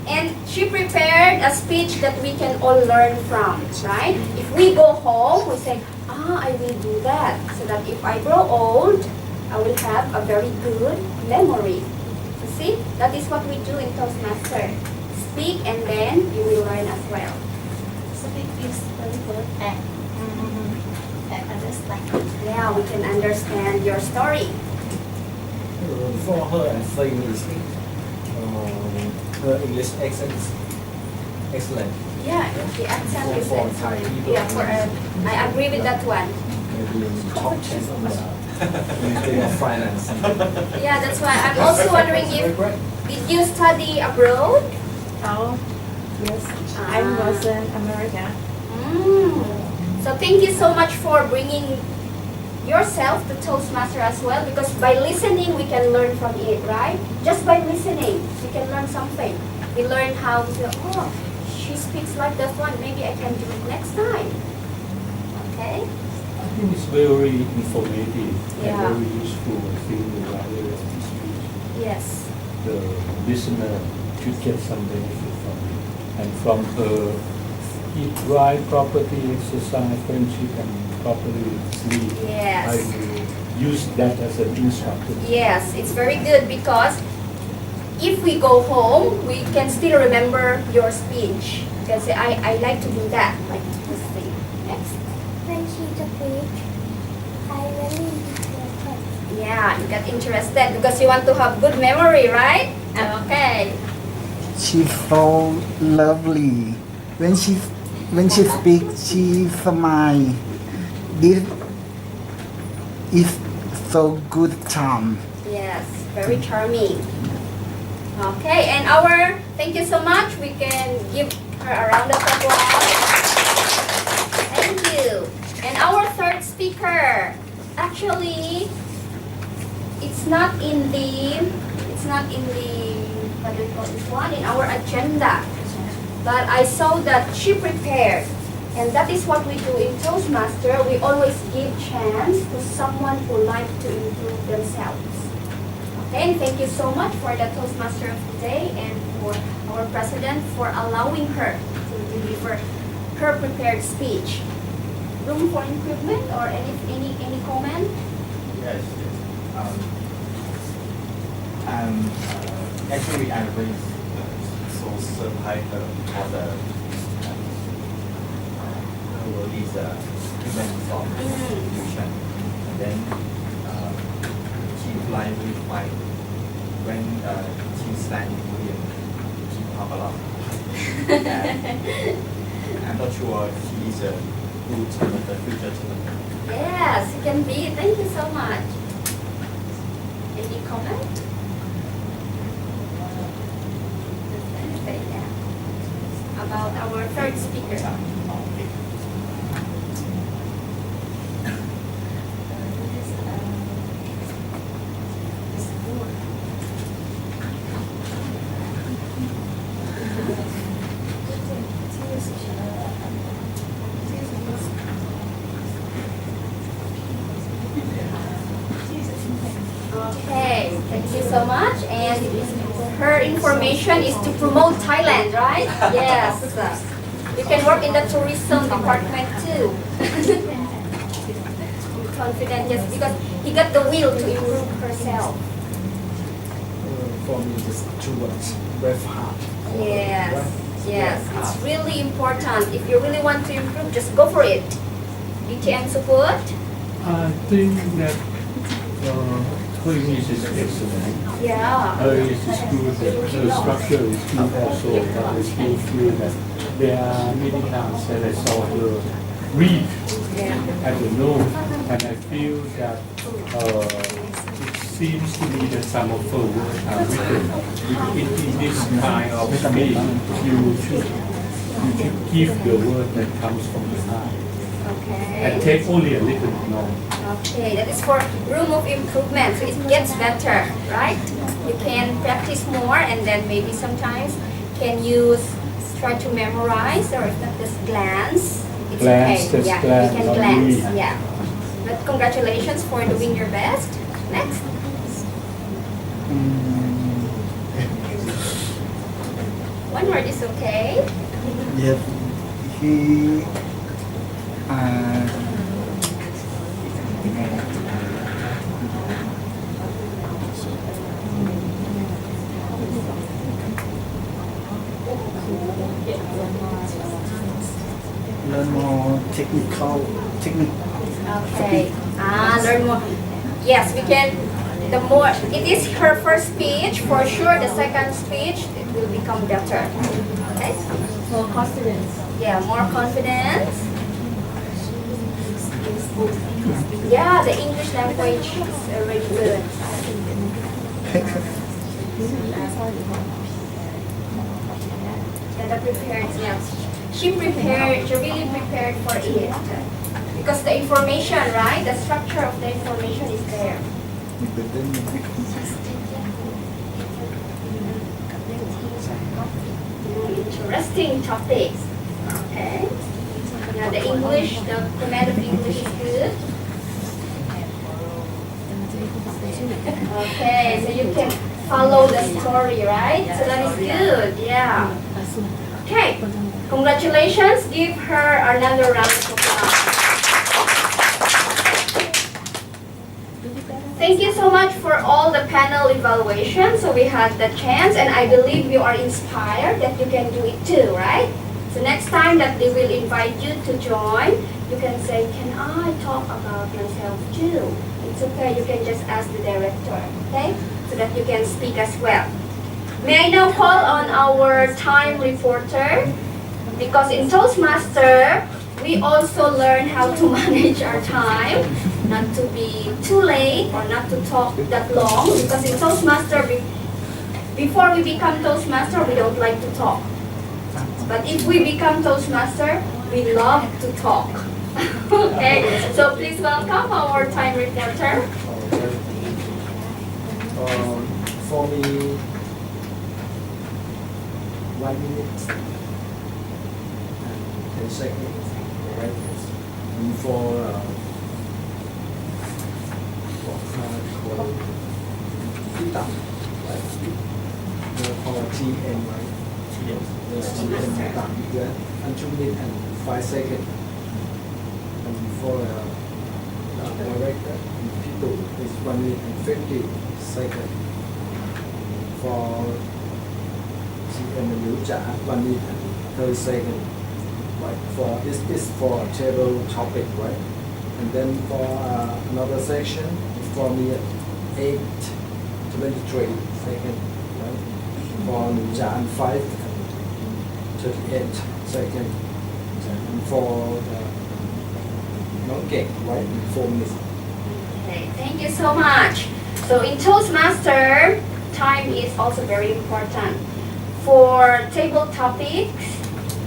And she prepared a speech that we can all learn from, right? If we go home, we say, I will do that. So that if I grow old, I will have a very good memory. You see, that is what we do in Toastmasters. Speak and then you will learn as well. Speak is very good and understand. Yeah, we can understand your story. For her and sing is her English accent is excellent. Yeah, the accent is For excellent. Thai people. Yeah, I agree with that one. Maybe top 10 on the Ministry of Finance. Yeah, that's why I'm also wondering if did you study abroad? Oh, yes. I was in America. So thank you so much for bringing yourself to Toastmaster as well, because by listening we can learn from it, right? Just by listening we can learn something. We learn how to, she speaks like that one, maybe I can do it next time. Okay? I think it's very informative Yeah. and very useful. I think the writer of the speech, Yes. the listener should get some benefit from it. And from her eat right, property, exercise, friendship, and properly sleep. Yes. I will use that as an instructor. Yes, it's very good because if we go home, we can still remember your speech. You can say, I like to do that, like this thing. Next. When she speak, I really interested. Yeah, you got interested because you want to have good memory, right? Okay. She's so lovely. When she speaks, she smile. This is so good charm. Yes, very charming. Okay, and thank you so much. We can give her a round of applause. Thank you. And our third speaker, actually, it's not in the, what do you call this one, in our agenda. But I saw that she prepared. And that is what we do in Toastmaster. We always give chance to someone who like to improve themselves. Okay, and thank you so much for the Toastmaster of today and for our president for allowing her to deliver her prepared speech. room for improvement or any comment? Yes. Actually, I'm very so surprised for the word is human resource solution. And then she fly very fine when she stand in Korean. She talk a lot. And I'm not sure she is a good the future talent. Yes, it can be. Thank you so much. Any comment? About our third speaker. Okay, thank you so much. And her information is to promote Thailand, right? Yes. You can work in the tourism department too. Confident, yes, because he got the will to improve herself. For me, just two words: work hard. Yes, yes, it's really important. If you really want to improve, just go for it. DTM support. I think that her English is excellent. Yeah. Her is good, her structure is good also, but I still feel that there are many times that I saw her read at the note, and I feel that it seems to me that some of her words are written in this kind of speed. You should give the word that comes from the heart. Okay. And take only a little note. Okay, that is for room of improvement. So it gets better, right? You can practice more, and then maybe sometimes can use try to memorize, or if not just glance. It's Glance, okay. just Yeah, glance, you can not glance. read. Yeah. But congratulations for doing your best. Next. One word is okay. Yes, he learn more technical. Okay. Learn more. Yes, we can. The more it is her first speech, for sure. The second speech it will become better. Okay. More confidence. Yeah, more confidence. Yeah, the English language is already good. Yeah, the prepared. Yes, she prepared. She really prepared for it because the information, right? The structure of the information is there. Interesting topics. Okay. Now the English, the command of English is good. Okay, so you can follow the story, right? So that is good. Yeah. Okay. Congratulations. Give her another round of applause. Thank you so much for all the panel evaluation. So we had the chance, and I believe you are inspired that you can do it too, right? So next time that they will invite you to join, you can say, "Can I talk about myself too?" It's okay. You can just ask the director, okay? So that you can speak as well. May I now call on our time reporter? Because in Toastmaster, we also learn how to manage our time, not to be too late or not to talk that long. Because in Toastmaster, before we become Toastmaster, we don't like to talk. But if we become Toastmaster, we love to talk. Okay, so please welcome our time reporter. For me, 1 minute and 10 seconds, right? And for freedom, right? For TM, right? TM, freedom, 2 minutes and 5 seconds. And for director and people is 1 minute and 50 seconds. For GM and Lucha, 1 minute and 30 seconds. Right? For this is for table topic, right? And then for another section, it's for me at 8:23 seconds, right? For Lucha and 5:38 seconds. And for the non-gate, right? 4 minutes. Okay, thank you so much. So in Toastmaster, time is also very important. For table topics,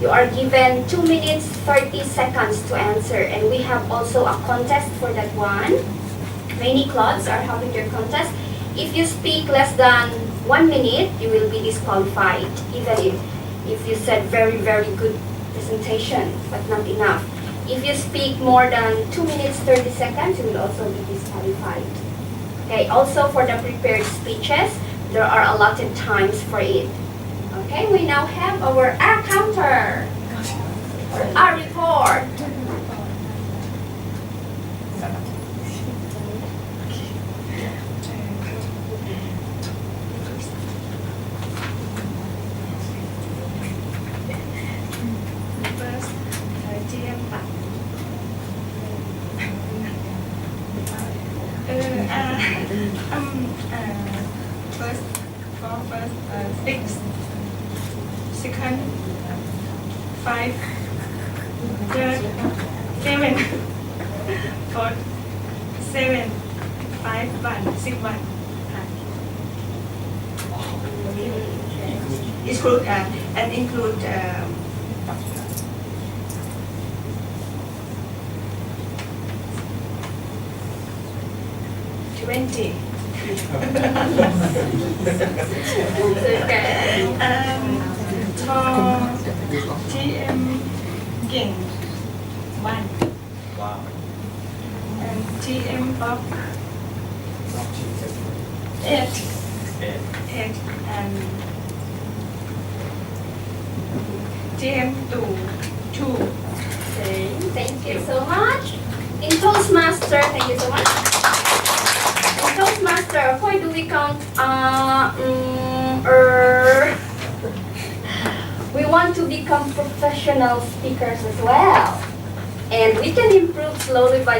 you are given 2 minutes 30 seconds to answer, and we have also a contest for that one. Many clubs are having their contest. If you speak less than 1 minute, you will be disqualified, even if you said very good presentation, but not enough. If you speak more than 2 minutes 30 seconds, you will also be disqualified. Okay, also for the prepared speeches, there are allotted times for it. Okay, we now have our counter, our report. First, GM Pak. First, six, second, 5, third, 7, fourth, 7, 5, 1, 6, 1. Include and include 20. For GM Ging, 1. Wow. And GM Bob, 8. 8. And GM 2. Okay, thank you so much. In Toastmaster, thank you so much. In Toastmaster, why do we count? We want to become professional speakers as well. And we can improve slowly by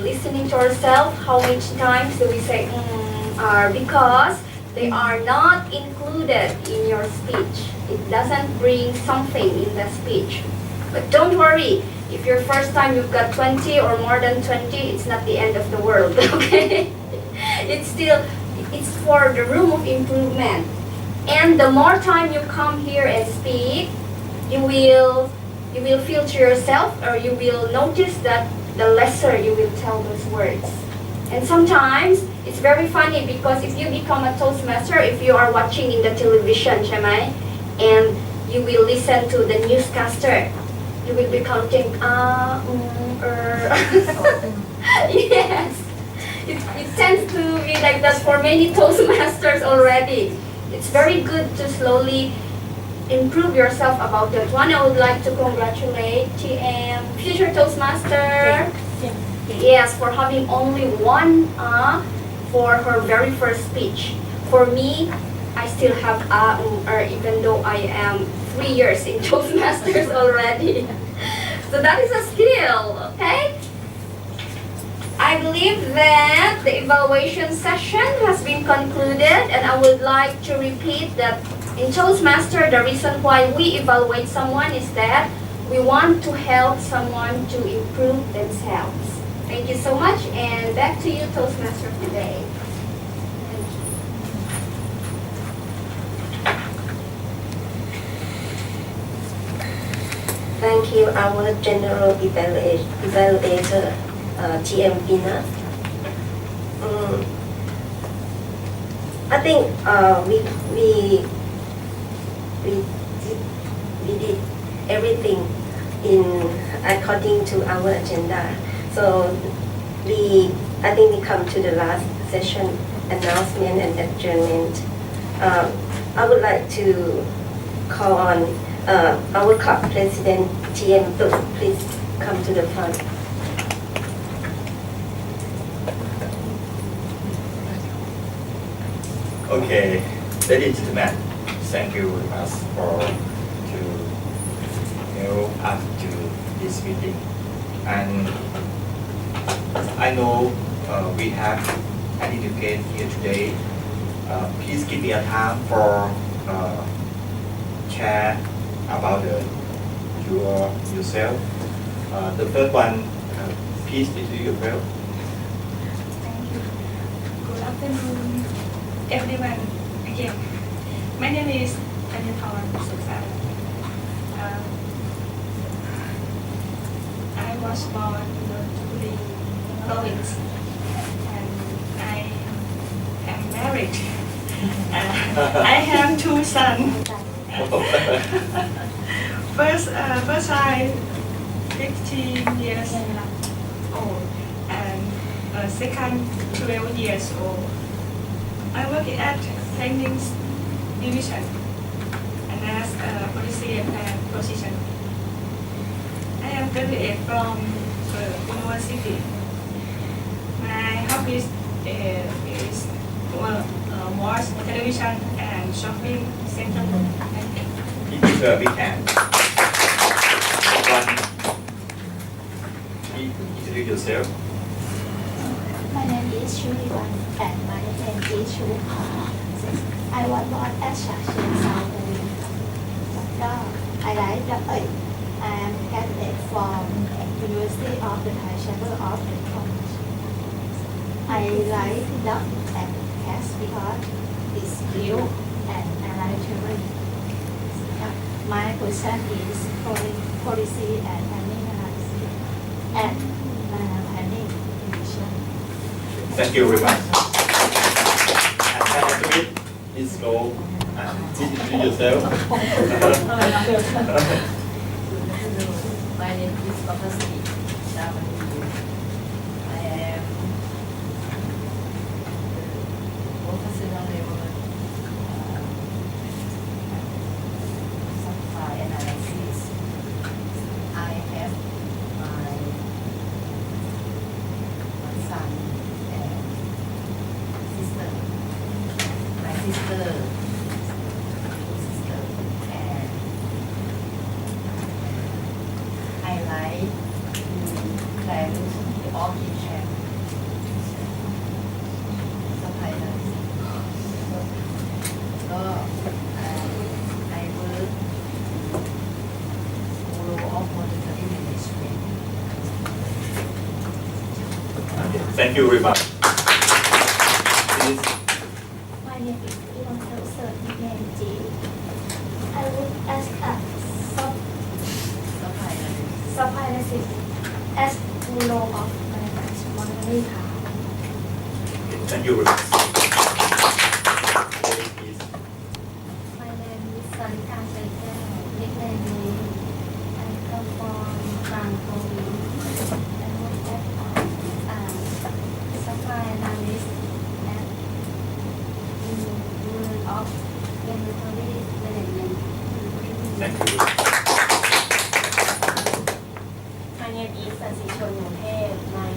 listening to ourselves. How many times do we say because they are not included in your speech. It doesn't bring something in the speech. But don't worry, if your first time you've got 20 or more than 20, it's not the end of the world, okay? It's for the room of improvement. And the more time you come here and speak, you will filter yourself, or you will notice that the lesser you will tell those words. And sometimes it's very funny because if you become a Toastmaster, if you are watching in the television, Shamai, and you will listen to the newscaster, you will be counting Yes, it tends to be like that for many Toastmasters already. It's very good to slowly improve yourself about that one. I would like to congratulate TM future Toastmaster. Yes, for having only one for her very first speech. For me, I still have even though I am 3 years in Toastmasters already. So that is a skill, okay? I believe that the evaluation session has been concluded, and I would like to repeat that in Toastmaster, the reason why we evaluate someone is that we want to help someone to improve themselves. Thank you so much, and back to you, Toastmaster, today. Thank you, our general evaluator, TM Pina. I think we did everything according to our agenda. So I think we come to the last session, announcement and adjournment. I would like to call on our club president, TM Tu. Please come to the front. Okay, ladies and gentlemen, thank you very much for to help us to this meeting. And I know we have an educate here today. Please give me a time for share about yourself. The first one, please introduce yourself. Thank you. Good afternoon, everyone. Again, my name is Anita Suksara. I was born in the Chukuri province, and I am married. I have 2 sons. First child, 15 years old, and second, 12 years old. I work at training division and as a policy and position. I am graduate from university. My hobbies is watch television and shopping center. Please give a big hand. One, please introduce yourself. My name is Shuriwan and my name is Shu. I was born at Shashin, South Korea. I like the I am graduate from University of the Thai Chamber of Commerce. I like dog and cats because it's cute and I like children. My position is policy and planning analysis and planning division. Thank you very much. And after it, please go and introduce yourself. My name is Bakasi Shamani. I am professional level supply analysis. I have my son and sister. My sister and I like to travel to all kitchen. Supply analysis. So I work Bureau of Monetary Management. Thank you very much. Please. My name is Ivan Kelser, nickname G. I work as a Supply analysis. supply analyst as Bureau of Monetary. Thank you very much. Please. My name is Sarika Saika, nickname Lee. I come from Bangkok. I work as supply analyst at Bureau of Monetary Management. Thank you. My name is Sansichon Monthe. My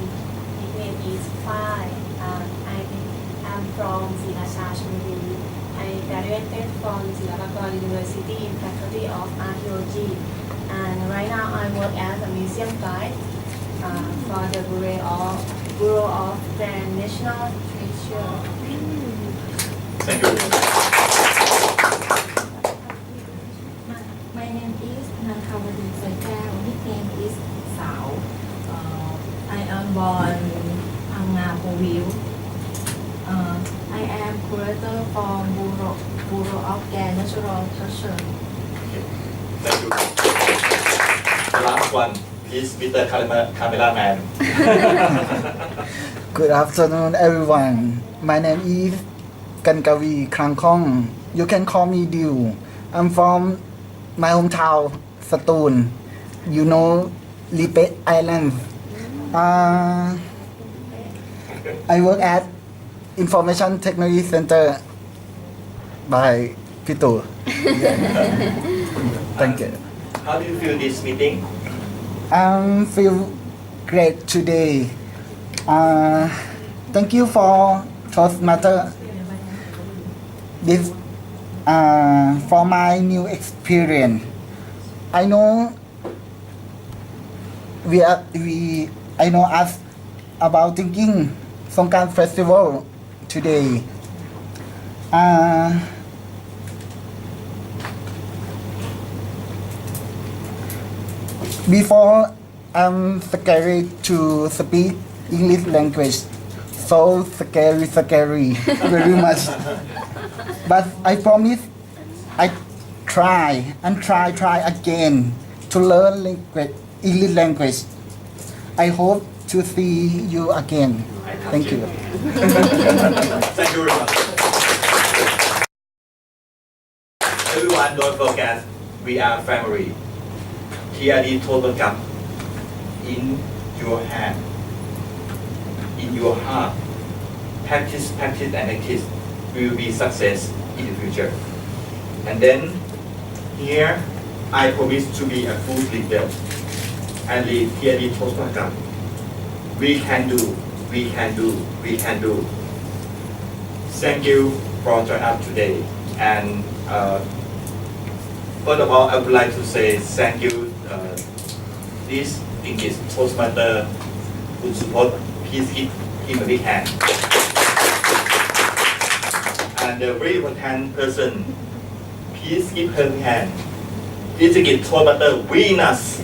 nickname is Phai. I am from Srinacha, Chonburi. I graduated from Silapakon University in Faculty of Archaeology. And right now I work as a museum guide for the Bureau of Grand National Treasure. Thank you. My name is Nankawadi Saikao. Nickname is Sao. I am born Anga Province. I am curator for Bureau of Grand Natural Treasure. Thank you. Last one, please, Mr. Cameraman. Good afternoon, everyone. My name is Kankavi Krangkong. You can call me Diu. I'm from my hometown, Satun. You know Lipe Island. I work at Information Technology Center by Pitu. Thank you. How do you feel this meeting? I feel great today. Thank you for Toastmasters this for my new experience. I know I know us about thinking Songkran Festival today. Before, I'm scared to speak English language. So scary, very much. But I promise I try again to learn English language. I hope to see you again. Thank you. Thank you very much. Everyone, don't forget, we are family. TRD Total Cup in your hand, in your heart. Practice, and practice. We will be success in the future. And then here, I promise to be a good leader and lead TRD Total Cup. We can do. Thank you for joining us today. And first of all, I would like to say thank you. This English Toastmaster would support. Please give him a big hand. And the very important person, please give her a hand. This English Toastmaster winners.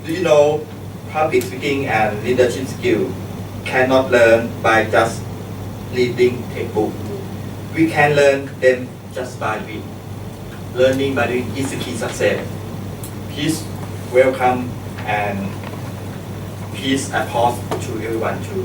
Do you know public speaking and leadership skill cannot learn by just reading textbook. We can learn them just by reading. Learning by doing is the key success. Please welcome and please applause to everyone too.